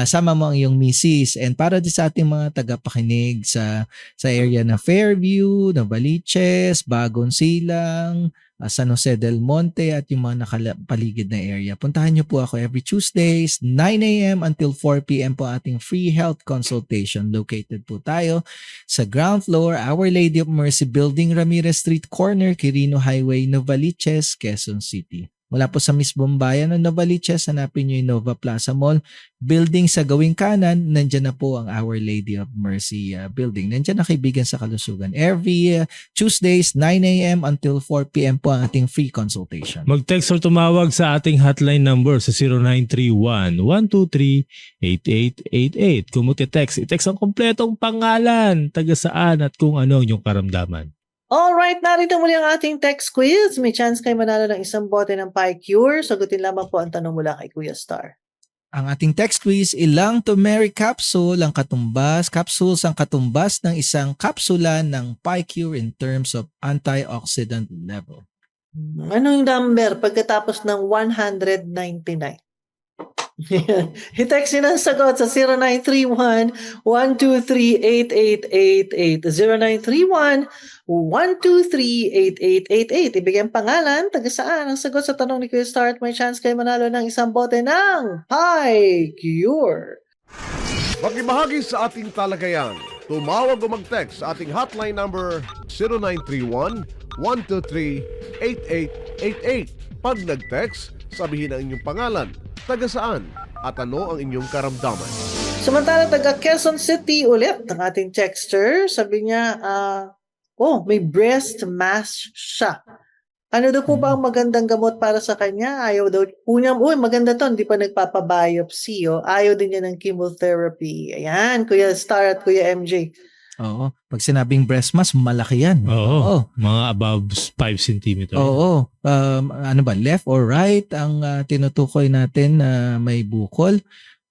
sama mo ang iyong misis. And para din sa ating mga tagapakinig sa area na Fairview, Novaliches, Bagong Silang, San Jose del Monte at yung mga nakapaligid na area. Puntahan niyo po ako every Tuesdays, 9 a.m. until 4 p.m. po ating free health consultation. Located po tayo sa ground floor, Our Lady of Mercy Building, Ramirez Street, corner Quirino Highway, Novaliches, Quezon City. Mula po sa mismong bayan ng Novaliches, hanapin niyo yung Nova Plaza Mall. Building sa gawing kanan, nandyan na po ang Our Lady of Mercy building. Nandyan na Kaibigan sa Kalusugan. Every Tuesdays, 9 a.m. until 4 p.m. po ang ating free consultation. Mag-text or tumawag sa ating hotline number sa 0931-123-8888. Kung mag-text, i-text ang kompletong pangalan, taga saan at kung ano yung karamdaman. Alright, narito muli ang ating text quiz. May chance kayo manalo ng isang bote ng PiCure. Sagutin lamang po ang tanong mula kay Kuya Star. Ang ating text quiz, ilang turmeric capsules ang katumbas ng isang kapsula ng PiCure in terms of antioxidant level? Ano yung number pagkatapos ng 199? I-text nyo ng sagot sa 0931-123-8888. 0931-123-8888. Ibigay ang pangalan, taga saan ang sagot sa tanong ni Kuya Star at may chance kayo manalo ng isang bote ng PiCure. Makibahagi sa ating talagayan. Tumawag o mag-text sa ating hotline number 0931-123-8888. Pag nag-text, sabihin ang inyong pangalan, taga saan, at ano ang inyong karamdaman. Samantala, taga Quezon City ulit ang ating texter. Sabi niya, may breast mass siya. Ano daw po ba ang magandang gamot para sa kanya? Ayaw daw po niya, maganda to, hindi pa nagpapabiopsy. Ayaw din niya ng chemotherapy. Ayan, Kuya Star at Kuya MJ. Oo. Pag sinabing breast mass, malaki yan. Oo. Mga above 5 centimeter. Oo. Ano ba, left or right ang tinutukoy natin na may bukol?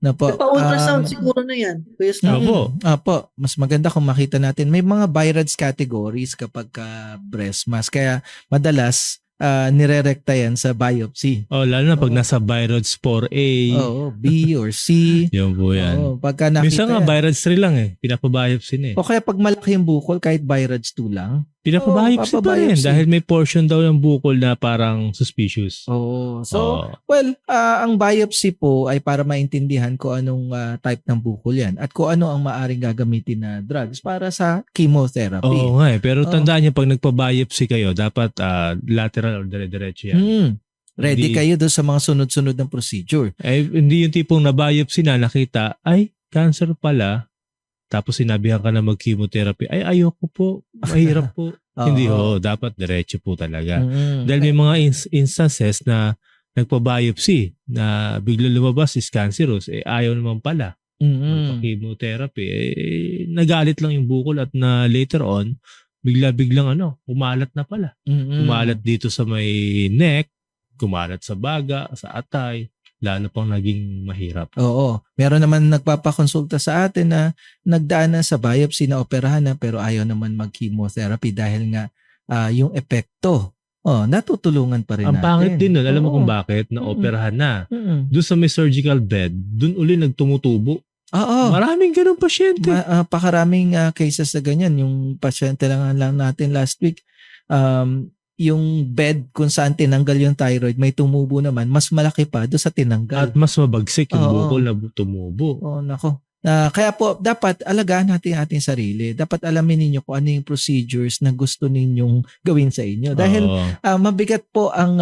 Na po, Pa-ultrasound siguro na yan. Kuya Stan. Opo. Apo, mas maganda kung makita natin. May mga BI-RADS categories kapag breast mass. Kaya madalas, nirerekta yan sa biopsy. Lalo na pag nasa Birods 4A. Oo, B or C. Yun po yan. Oo, pagka nakita Minsan nga, yan. Birods 3 lang pinapabiopsy na O kaya pag malaki yung bukol, kahit BI-RADS 2 lang. Pinapabiopsy pa rin papabiopsy. dahil may portion daw ng bukol na parang suspicious. Oo. So, Oo. well, ang biopsy po ay para maintindihan ko anong type ng bukol yan at kung ano ang maaring gagamitin na drugs para sa chemotherapy. Oo nga Pero Oo. tandaan niyo, pag nagpa-biopsy kayo, dapat lateral or dire-diretso yan. Ready Hindi- kayo doon sa mga sunod-sunod ng procedure. Hindi yung tipong na-biopsy na nakita, ay, cancer pala. Tapos sinabihan ka na mag-chemotherapy. Ay, ayoko po. Mahirap po. Hindi dapat diretso po talaga. Dahil may mga instances na nagpa-biopsy na bigla lumabas is cancerous. Ayaw naman pala. Magpa-chemotherapy. Nagalit lang yung bukol at na later on, bigla-biglang kumalat na pala. Kumalat dito sa may neck, kumalat sa baga, sa atay, lalo pang naging mahirap. Oo. Meron naman nagpapakonsulta sa atin na nagdaan na sa biopsy na operahan na pero ayaw naman mag-chemotherapy dahil nga yung epekto. Natutulungan pa rin Ang natin. pangit din nun. Alam mo Oo. kung bakit? Na operahan na. Mm-mm. Doon sa may surgical bed, doon uli nagtumutubo. Oo. Maraming ganun pasyente. Pakaraming cases na ganyan. Yung pasyente lang natin last week, yung bed kung saan tinanggal yung thyroid, may tumubo naman, mas malaki pa doon sa tinanggal. At mas mabagsik yung Oo. bukol na tumubo. Nako. Kaya po, dapat alagaan natin ating sarili. Dapat alamin ninyo kung ano yung procedures na gusto ninyong gawin sa inyo. Dahil Oo. mabigat po ang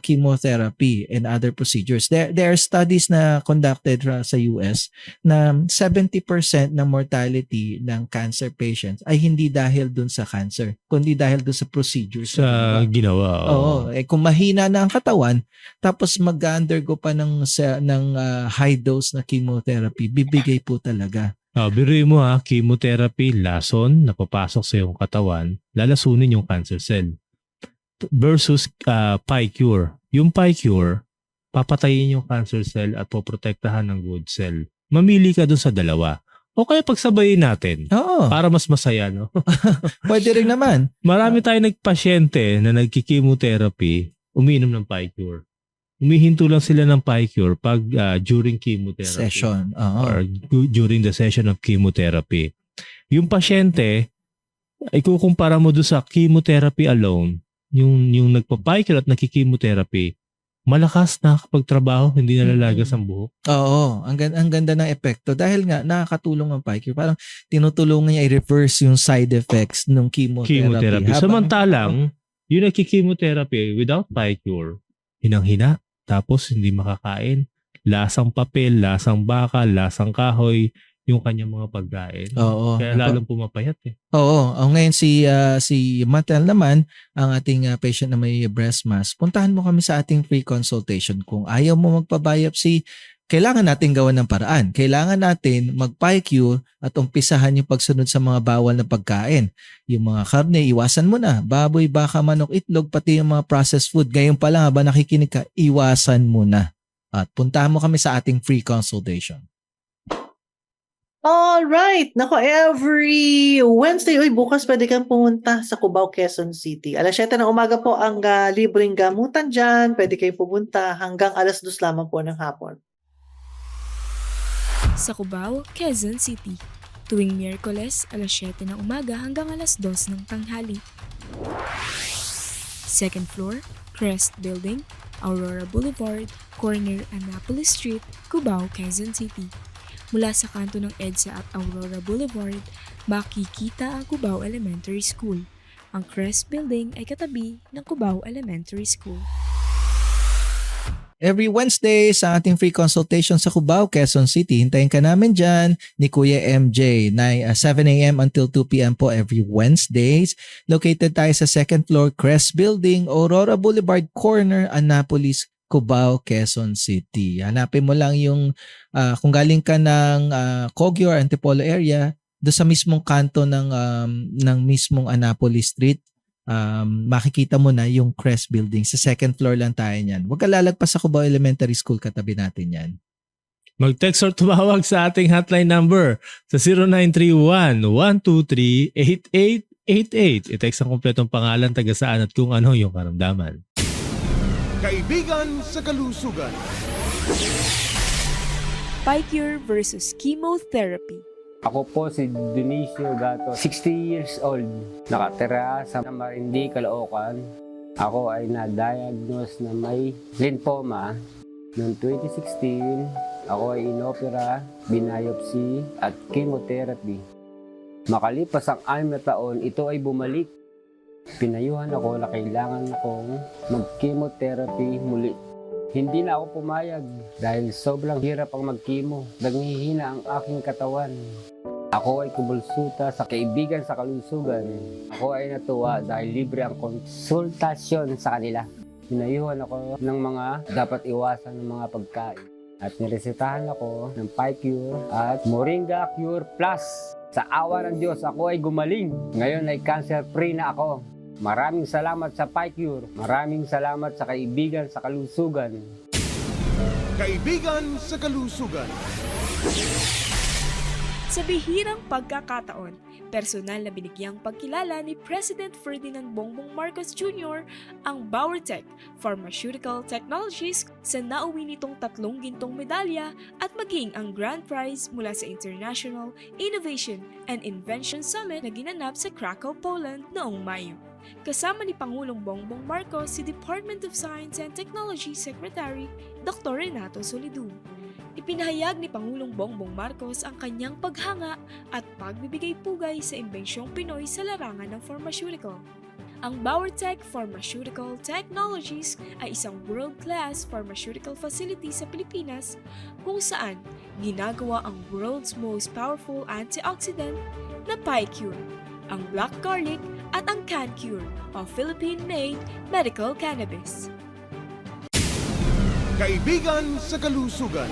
chemotherapy and other procedures. There are studies na conducted sa US na 70% ng mortality ng cancer patients ay hindi dahil dun sa cancer, kundi dahil dun sa procedures. sa ginawa. Oo. Kung mahina na ang katawan, tapos mag-undergo pa ng high dose na chemotherapy, bibigay po talaga. Biruin mo chemotherapy, lason, napapasok sa iyong katawan, lalasunin yung cancer cell. Versus PI-cure. Yung PI-cure, papatayin yung cancer cell at poprotektahan ng good cell. Mamili ka dun sa dalawa. O kaya pagsabayin natin Oo. para mas masaya, no? Pwede rin naman. Marami tayong nagpasyente na nagki-chemotherapy, umiinom ng PI-cure. Umihinto lang sila ng PI-cure pag during chemotherapy. Session. Oo. Or during the session of chemotherapy. Yung pasyente, ay kukumpara mo doon sa chemotherapy alone, yung nagpa-PI-cure at nagki-chemotherapy, malakas na kapag trabaho, hindi nalalagas ang buhok. Oo, ang ganda ng epekto dahil nga nakakatulong ang PI-cure. Parang tinutulungan niya i-reverse yung side effects ng chemotherapy. Samantalang, yung nagki-chemotherapy without PI-cure, hinang-hina, tapos hindi makakain, lasang papel, lasang baka, lasang kahoy, yung kanyang mga pagkain. Oo. Kaya lalong pumapayat Oo. Ngayon si Matel naman, ang ating patient na may breast mass, puntahan mo kami sa ating free consultation. Kung ayaw mo magpa-biopsy, kailangan natin gawan ng paraan. Kailangan natin mag-PI-cure at umpisahan yung pagsunod sa mga bawal na pagkain. Yung mga karne, iwasan mo na. Baboy, baka, manok, itlog, pati yung mga processed food. Ngayon pa lang, habang nakikinig ka, iwasan mo na. At puntahan mo kami sa ating free consultation. Alright. Nako, every Wednesday, bukas pwede kang pumunta sa Cubao, Quezon City. Alas 7 ng umaga po ang libreng gamutan dyan. Pwede kayo pumunta hanggang alas 2 lamang po ng hapon. Sa Cubao, Quezon City. Tuwing Miyerkules, alas 7 ng umaga hanggang alas 2 ng tanghali. Second floor, Crest Building, Aurora Boulevard, corner Annapolis Street, Cubao, Quezon City. Mula sa kanto ng EDSA at Aurora Boulevard, makikita ang Cubao Elementary School. Ang Crest Building ay katabi ng Cubao Elementary School. Every Wednesday sa ating free consultation sa Cubao, Quezon City. Hintayin ka namin dyan ni Kuya MJ na 7 a.m. until 2 p.m. po every Wednesdays. Located tayo sa second floor, Crest Building, Aurora Boulevard Corner, Annapolis, Cubao, Quezon City. Hanapin mo lang yung kung galing ka ng Kogyo or Antipolo area, do sa mismong kanto ng mismong Annapolis Street, makikita mo na yung Crest Building. Sa second floor lang tayo niyan. Huwag ka lalagpas sa Cubao Elementary School, katabi natin yan. Mag-text or tumawag sa ating hotline number sa 0931-123-8888. I-text ang kumpletong pangalan, taga saan at kung ano yung karamdaman. Kaibigan sa kalusugan. PICURE versus chemotherapy. Ako po si Dionisio Gato, 60 years old, nakatira sa Marindi, Caloocan. Ako ay na-diagnose na may lymphoma noong 2016. Ako ay inopera, binayopsi at chemotherapy. Makalipas ang 6 na taon, ito ay bumalik. Pinayuhan ako na kailangan akong mag-chemotherapy muli. Hindi na ako pumayag dahil sobrang hirap ang mag-chemo. Nanghihina ang aking katawan. Ako ay kumbulsuta sa kaibigan sa kalusugan. Ako ay natuwa dahil libre ang konsultasyon sa kanila. Pinayuhan ako ng mga dapat iwasan ng mga pagkain. At niresetahan ako ng PICURE at Moringa Cure Plus. Sa awa ng Diyos, ako ay gumaling. Ngayon ay cancer-free na ako. Maraming salamat sa PICURE. Maraming salamat sa kaibigan sa kalusugan. Kaibigan sa kalusugan. Sa bihirang pagkakataon, personal na binigyang pagkilala ni President Ferdinand Bongbong Marcos Jr. ang Bauertech Pharmaceutical Technologies sa nauwi nitong 3 gintong medalya at maging ang grand prize mula sa International Innovation and Invention Summit na ginanap sa Krakow, Poland noong Mayo. Kasama ni Pangulong Bongbong Marcos si Department of Science and Technology Secretary Dr. Renato Solidu. Ipinahayag ni Pangulong Bongbong Marcos ang kanyang paghanga at pagbibigay-pugay sa imbensyong Pinoy sa larangan ng pharmaceutical. Ang Bauertech Pharmaceutical Technologies ay isang world-class pharmaceutical facility sa Pilipinas kung saan ginagawa ang world's most powerful antioxidant na PICURE, ang black garlic at ang CanCure o Philippine-made medical cannabis. Kaibigan sa kalusugan.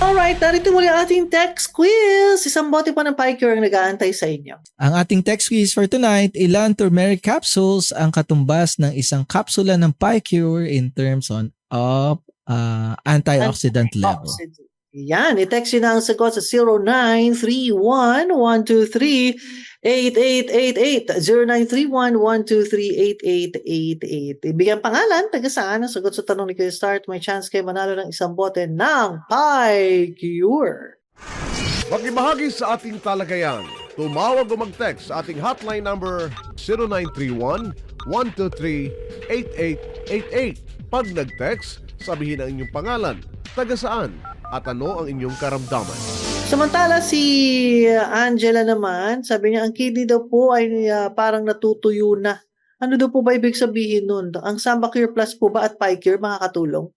Alright, narito muli ang ating text quiz. Isang bote pa ng PICURE ang nag-aantay sa inyo. Ang ating text quiz for tonight, ilan turmeric capsules ang katumbas ng isang kapsula ng PICURE in terms of antioxidant level? Yan, i-text nyo na ang sagot sa 0931-123-8888. 0931-123-8888. Ibigyan pangalan, taga saan ang sagot sa tanong ni Kuya Start. May chance kayo manalo ng isang bote ng PICURE. Makibahagi sa ating talagayan. Tumawag o mag-text sa ating hotline number 0931-123-8888. Pag nag-text, sabihin ang inyong pangalan, taga saan, at ano ang inyong karamdaman. Samantala si Angela naman, sabi niya ang kidney daw po ay parang natutuyo na. Ano daw po ba ibig sabihin nun? Ang Samba Cure Plus po ba at PICURE makakatulong?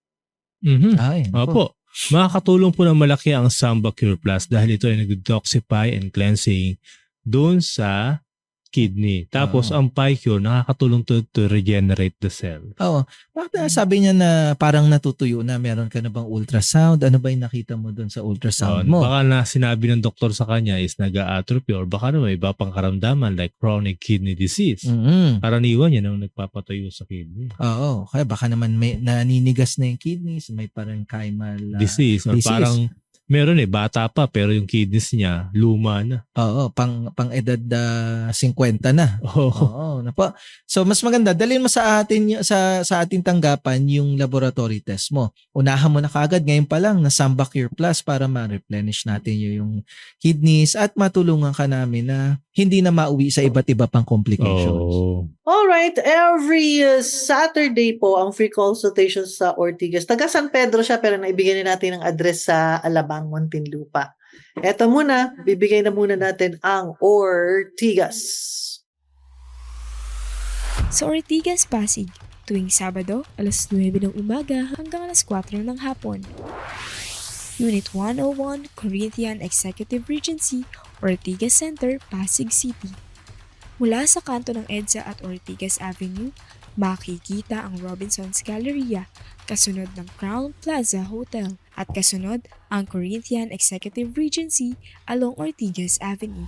Ay, Opo. Makakatulong po ng malaki ang Samba Cure Plus dahil ito ay nag-detoxify and cleansing doon sa kidney. Tapos ang PICURE nakakatulong to regenerate the cell. Oo. Bakit sabi niya na parang natutuyo na, meron ka na bang ultrasound? Ano ba yung nakita mo doon sa ultrasound mo? Baka na sinabi ng doktor sa kanya is nag-atrophy or baka naman iba pang karamdaman like chronic kidney disease. Karaniwan yan ang nagpapatayo sa kidney. Oo. Kaya baka naman may naninigas na yung kidneys, may parenchymal disease. Or parang meron bata pa pero yung kidneys niya luma na. Oo, pang edad 50 na. Oo, napa. So mas maganda dalhin mo sa atin sa ating tanggapan yung laboratory test mo. Unahan mo na kaagad ngayon pa lang na Samba Cure Plus para ma-replenish natin yung kidneys at matulungan ka namin na hindi na mauwi sa iba't iba pang complications. Alright, every Saturday po ang free consultation sa Ortigas. Taga San Pedro siya pero naibigyan natin ng address sa Alabang, Muntinlupa. Eto muna, bibigay na muna natin ang Ortigas. Sa Ortigas, Pasig, tuwing Sabado, alas 9 ng umaga hanggang alas 4 ng hapon. Unit 101, Corinthian Executive Regency, Ortigas Center, Pasig City. Mula sa kanto ng EDSA at Ortigas Avenue, makikita ang Robinson's Galleria, kasunod ng Crown Plaza Hotel At kasunod, ang Corinthian Executive Regency along Ortigas Avenue.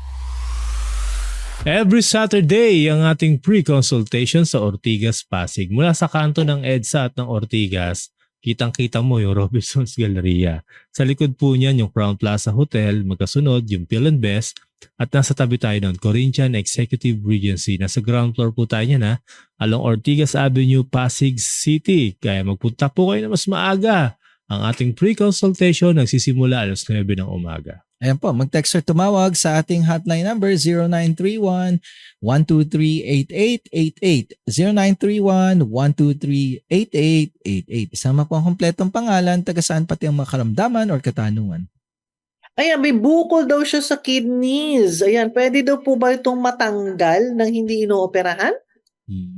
Every Saturday, ang ating pre-consultation sa Ortigas, Pasig. Mula sa kanto ng EDSA at ng Ortigas, kitang-kita mo yung Robinson's Galleria. Sa likod po niyan yung Crown Plaza Hotel, magkasunod yung Pill and Best, at nasa tabi tayo ng Corinthian Executive Regency. Nasa ground floor po tayo niyan along Ortigas Avenue, Pasig City. Kaya magpunta po kayo na mas maaga. Ang ating pre-consultation nagsisimula alas 9 ng umaga. Ayan po, mag-text or tumawag sa ating hotline number 0931-123-8888. 0931-123-8888. Isama po ang kompletong pangalan, taga saan pati ang makaramdaman or katanungan. Ayan, may bukol daw siya sa kidneys. Ayan, pwede daw po ba itong matanggal nang hindi inooperahan?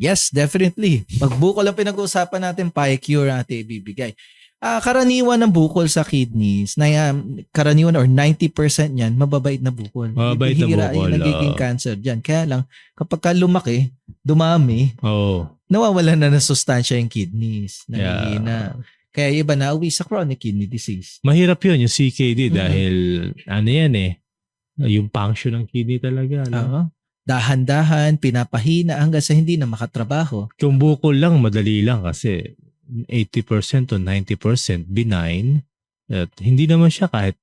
Yes, definitely. Magbukol ang pinag-uusapan natin, PyCure ate ibibigay. Karaniwan ng bukol sa kidneys, karaniwan or 90% niyan, mababait na bukol. Mababait na Bihira bukol. yung nagiging cancer dyan. Kaya lang, kapag ka lumaki, dumami, nawawalan na ng sustansya yung kidneys. Nangihina. Kaya iba na uwi sa chronic kidney disease. Mahirap yun, yung CKD, dahil ano yan yung function ng kidney talaga. Oo. Dahan-dahan, pinapahina hanggang sa hindi na makatrabaho. Kung bukol lang, madali lang kasi 80% to 90% benign at hindi naman siya kahit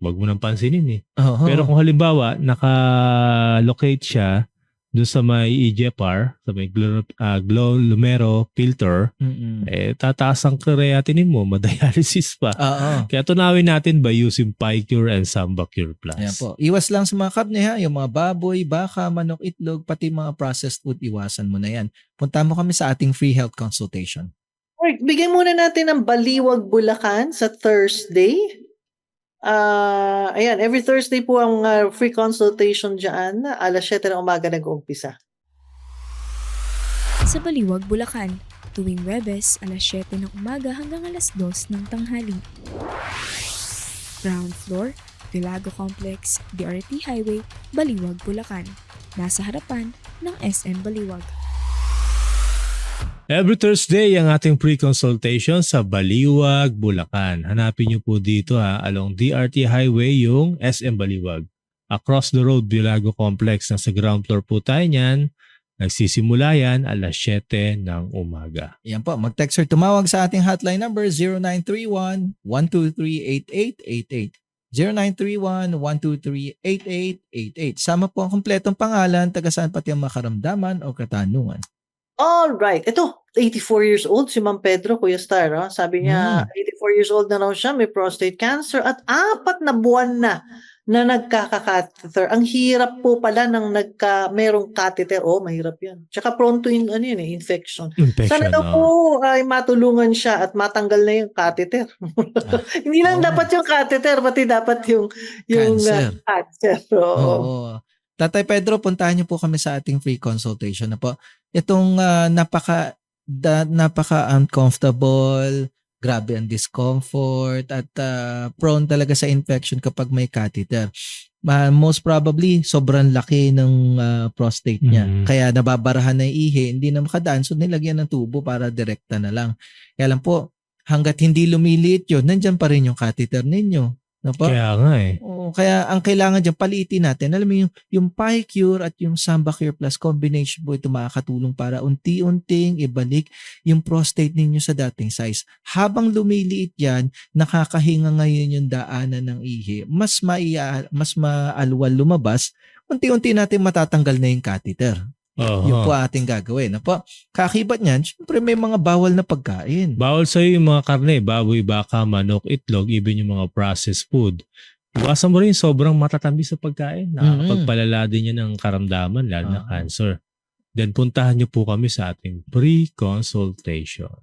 wag mo nang pansinin Oo. Pero kung halimbawa naka-locate siya doon sa may EGFR, sa may glomerular filter, tataas ang creatinine mo, madialysis pa. Oo. Kaya tunawin natin by using PyCure and SambaCure Plus. Ayan po. Iwas lang sa mga karne yung mga baboy, baka, manok, itlog, pati mga processed food, iwasan mo na yan. Punta mo kami sa ating free health consultation. Alright, bigyan muna natin ng Baliwag, Bulacan sa Thursday. Ayan, every Thursday po ang free consultation dyan. Alas 7 ng umaga nag-uumpisa. Sa Baliwag, Bulacan, tuwing Webes, alas 7 ng umaga hanggang alas 2 ng tanghali. Ground floor, Vilago Complex, DRT Highway, Baliwag, Bulacan. Nasa harapan ng SM Baliwag. Every Thursday, ang ating pre-consultation sa Baliwag, Bulacan. Hanapin niyo po dito along DRT Highway yung SM Baliwag. Across the road, Vilago Complex. Nasa ground floor po tayo niyan. Nagsisimula yan alas 7 ng umaga. Yan po, mag-text or tumawag sa ating hotline number 0931-123-8888. 0931-123-8888. Sama po ang kompletong pangalan, taga saan pati ang makaramdaman o katanungan. Alright, ito, 84 years old si Ma'am Pedro, Kuya Star. Sabi niya, 84 years old na raw siya, may prostate cancer at 4 na buwan na nagkaka-catheter. Ang hirap po pala ng merong catheter. Mahirap yan. Tsaka prone to infection. Sana daw po ay matulungan siya at matanggal na yung catheter. Hindi lang dapat yung catheter, pati dapat yung Cancer. cancer. Oo. Tatay Pedro, puntahan niyo po kami sa ating free consultation na po. Itong napaka-uncomfortable, grabe ang discomfort, at prone talaga sa infection kapag may catheter. Most probably, sobrang laki ng prostate niya. Kaya nababarahan na yung ihi, hindi na makadaan, so nilagyan ng tubo para direkta na lang. Kaya lang po, hanggat hindi lumiliit yun, nandyan pa rin yung catheter ninyo. Kaya nga Oo, kaya ang kailangan dyan, paliitin natin. Alam mo yung PyCure at yung SambaCure Plus combination po ito makakatulong para unti-unting ibalik yung prostate ninyo sa dating size. Habang lumiliit yan, nakakahinga ngayon yung daanan ng ihi. Mas maalwal lumabas, unti-unti natin matatanggal na yung catheter. Yun po ating gagawin. Kakibat niyan, syempre may mga bawal na pagkain. Bawal sa'yo yung mga karne, baboy, baka, manok, itlog, even yung mga processed food. Iwasan mo rin sobrang matatamis sa pagkain. Nakakapagpalala din yan ng karamdaman, lalo na cancer. Then puntahan niyo po kami sa ating pre-consultation.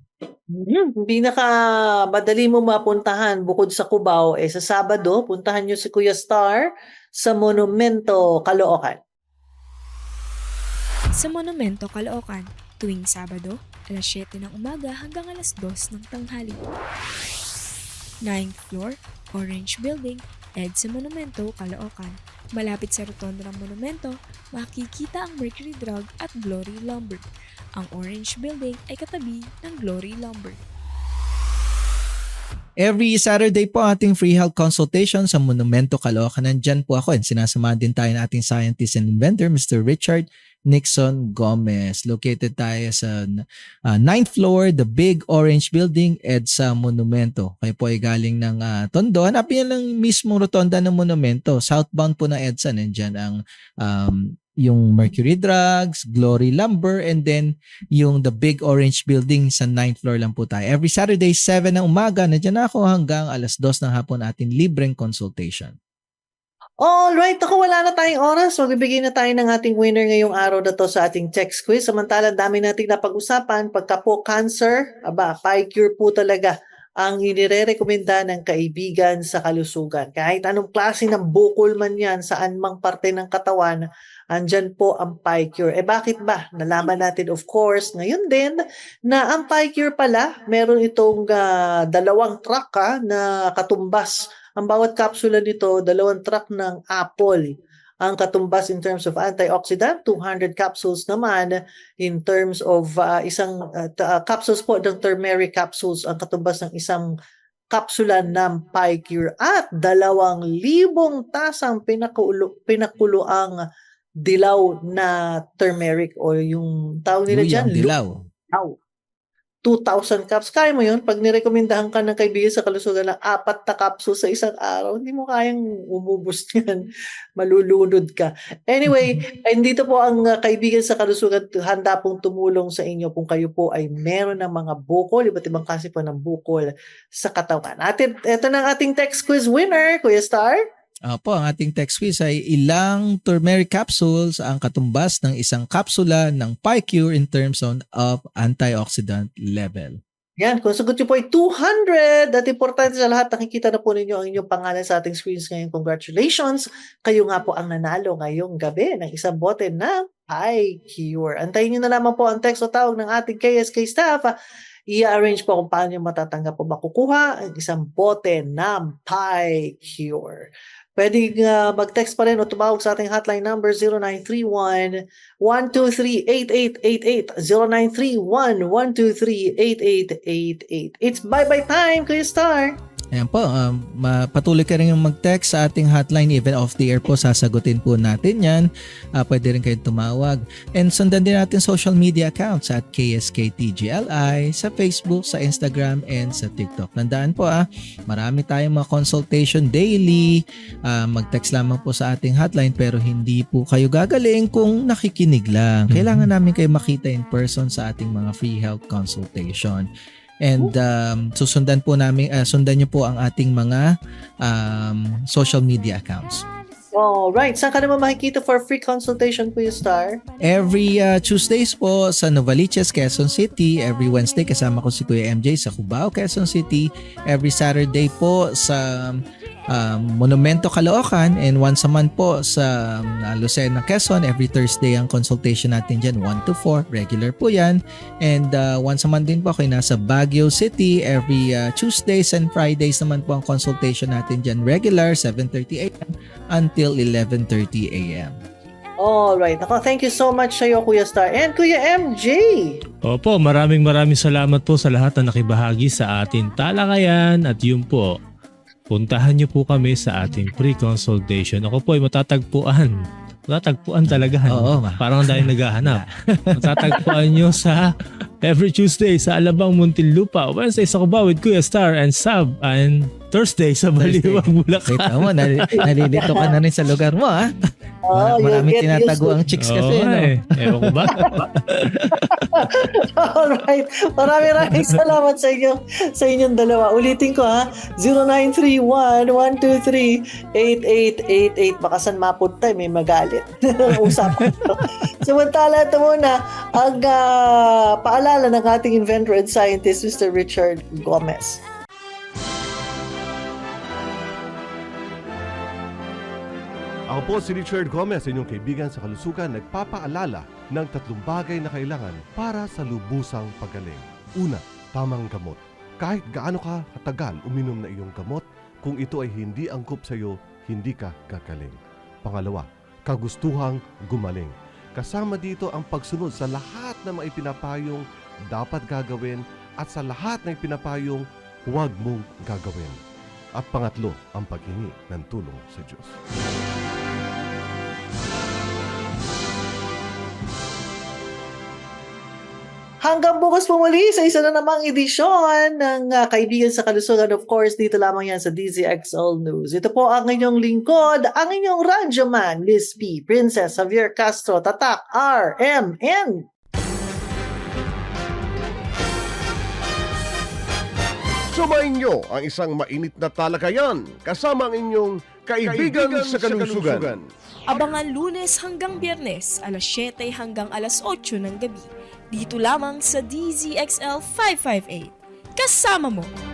Pinaka-madali mo mapuntahan bukod sa Cubao, sa Sabado, puntahan niyo si Kuya Star sa Monumento, Caloocan. Sa Monumento, Caloocan, tuwing Sabado, alas 7 ng umaga hanggang alas 2 ng tanghali. 9th floor, Orange Building, EDSA Monumento, Caloocan. Malapit sa rotonda ng Monumento, makikita ang Mercury Drug at Glory Lumber. Ang Orange Building ay katabi ng Glory Lumber. Every Saturday po ating free health consultation sa Monumento, Caloocan. Nandyan po ako and sinasamahan din tayo ng ating scientist and inventor, Mr. Richard Nixon Gomez. Located tayo sa 9th floor, the Big Orange Building, EDSA Monumento. Kayo po ay galing ng Tondo. Hanapin niyo lang mismo rotonda ng Monumento. Southbound po ng EDSA. Nandyan ang yung Mercury Drugs, Glory Lumber, and then yung the Big Orange Building sa 9th floor lang po tayo. Every Saturday, 7 ng umaga, nandiyan ako hanggang alas 2 ng hapon ating libreng consultation. Alright, ako wala na tayong oras. Magbibigay na tayo ng ating winner ngayong araw na to sa ating text quiz. Samantala, dami nating napag-usapan. Pagka po cancer, PyCure po talaga ang inirekomenda ng kaibigan sa kalusugan. Kahit anong klase ng bukol man yan, saan mang parte ng katawan, andyan po ang PyCure. Bakit ba? Nalaman natin of course ngayon din na ang PyCure pala, meron itong 2 truck na katumbas. Ang bawat kapsula nito, 2 truck ng apple. Ang katumbas in terms of antioxidant, 200 capsules naman in terms of capsules po ng turmeric capsules, ang katumbas ng isang kapsula ng PyCure at 2,000 tasang pinakuloang dilaw na turmeric o yung tawag nila dyan, dilaw. 2,000 caps. Kaya mo yun? Pag nirekomendahan ka ng kaibigan sa kalusugan ng 4 na capsules sa isang araw, hindi mo kayang umubos yan. Malulunod ka. Anyway, dito po ang kaibigan sa kalusugan, handa pong tumulong sa inyo kung kayo po ay meron ng mga bukol, iba't ibang klase po ng bukol sa katawan. At ito na ang ating text quiz winner, Kuya Star. Opo, ang ating text quiz ay ilang turmeric capsules ang katumbas ng isang kapsula ng PyCure in terms of antioxidant level. Yan, kung sagot nyo po ay 200 at importante sa lahat, nakikita na po ninyo ang inyong pangalan sa ating screens ngayon. Congratulations! Kayo nga po ang nanalo ngayong gabi ng isang bote ng PyCure. Antayin nyo na lamang po ang text o tawag ng ating KSK staff. I-arrange po kung paano nyo matatanggap po makukuha ang isang bote ng PyCure. Pwede mag-text pa rin o tumawag sa ating hotline number 0931-123-8888. 0931-123-8888. It's bye-bye time, Kuya Star! Ayan po, patuloy ka rin yung mag-text sa ating hotline, even off the air po, sasagutin po natin yan. Pwede rin kayo tumawag. And sundan din natin social media accounts at KSKTGLI sa Facebook, sa Instagram, and sa TikTok. Tandaan po marami tayong mga consultation daily. Mag-text lamang po sa ating hotline pero hindi po kayo gagaling kung nakikinig lang. Kailangan namin kayo makita in person sa ating mga free health consultation. And susundan po namin, sundan niyo po ang ating mga social media accounts. Alright, saan ka naman makikita for free consultation, Kuya Star? Every Tuesdays po sa Novaliches, Quezon City. Every Wednesday kasama ko si Kuya MJ sa Cubao, Quezon City. Every Saturday po sa Monumento, Caloocan, and once a month po sa Lucena, Quezon. Every Thursday ang consultation natin dyan, 1 to 4, regular po yan. And once a month din po ako nasa Baguio City. Every Tuesdays and Fridays naman po ang consultation natin dyan, regular, 7:30 a.m. until 11:30 a.m. Alright, thank you so much sa iyo, Kuya Star, and Kuya MJ. Opo, maraming salamat po sa lahat na nakibahagi sa ating talakayan at yun po, puntahan niyo po kami sa ating pre-consultation. Ako po ay matatagpuan talaga. Oo, parang dahil naghahanap. Matatagpuan niyo sa every Tuesday sa Alabang, Muntinlupa, Wednesday sa Cubao with Kuya Star and Sab, and Thursday sa Baliwag, Bulacan. Kita mo, nalilito ka na rin sa lugar mo, ha? Maraming tinatago ang chicks kasi. Ewan ko ba? Alright, maraming salamat sa inyong dalawa. Ulitin ko (0931-123-8888). Baka saan mapunta, may magalit. Usapan ito. Samantala, ito muna ang paalala ng ating inventor and scientist, Mr. Richard Gomez. Ako po si Richard Gomez, inyong kaibigan sa kalusugan, nagpapaalala ng 3 bagay na kailangan para sa lubusang pagaling. Una, tamang gamot. Kahit gaano ka katagal uminom na iyong gamot, kung ito ay hindi angkop sa iyo, hindi ka gagaling. Pangalawa, kagustuhang gumaling. Kasama dito ang pagsunod sa lahat ng mga ipinapayong dapat gagawin at sa lahat ng ipinapayong huwag mong gagawin. At pangatlo, ang paghingi ng tulong sa Diyos. Hanggang bukas po muli sa isa na namang edisyon ng Kaibigan sa Kalusugan. Of course, dito lamang yan sa DZXL News. Ito po ang inyong lingkod, ang inyong radyoman, Liz P. Princess Javier Castro, Tatak RMN. Sumayin nyo ang isang mainit na talakayan kasama ang inyong Kaibigan sa Kalusugan. Abangan Lunes hanggang Biyernes, alas 7 hanggang alas 8 ng gabi. Dito lamang sa DZXL 558. Kasama mo!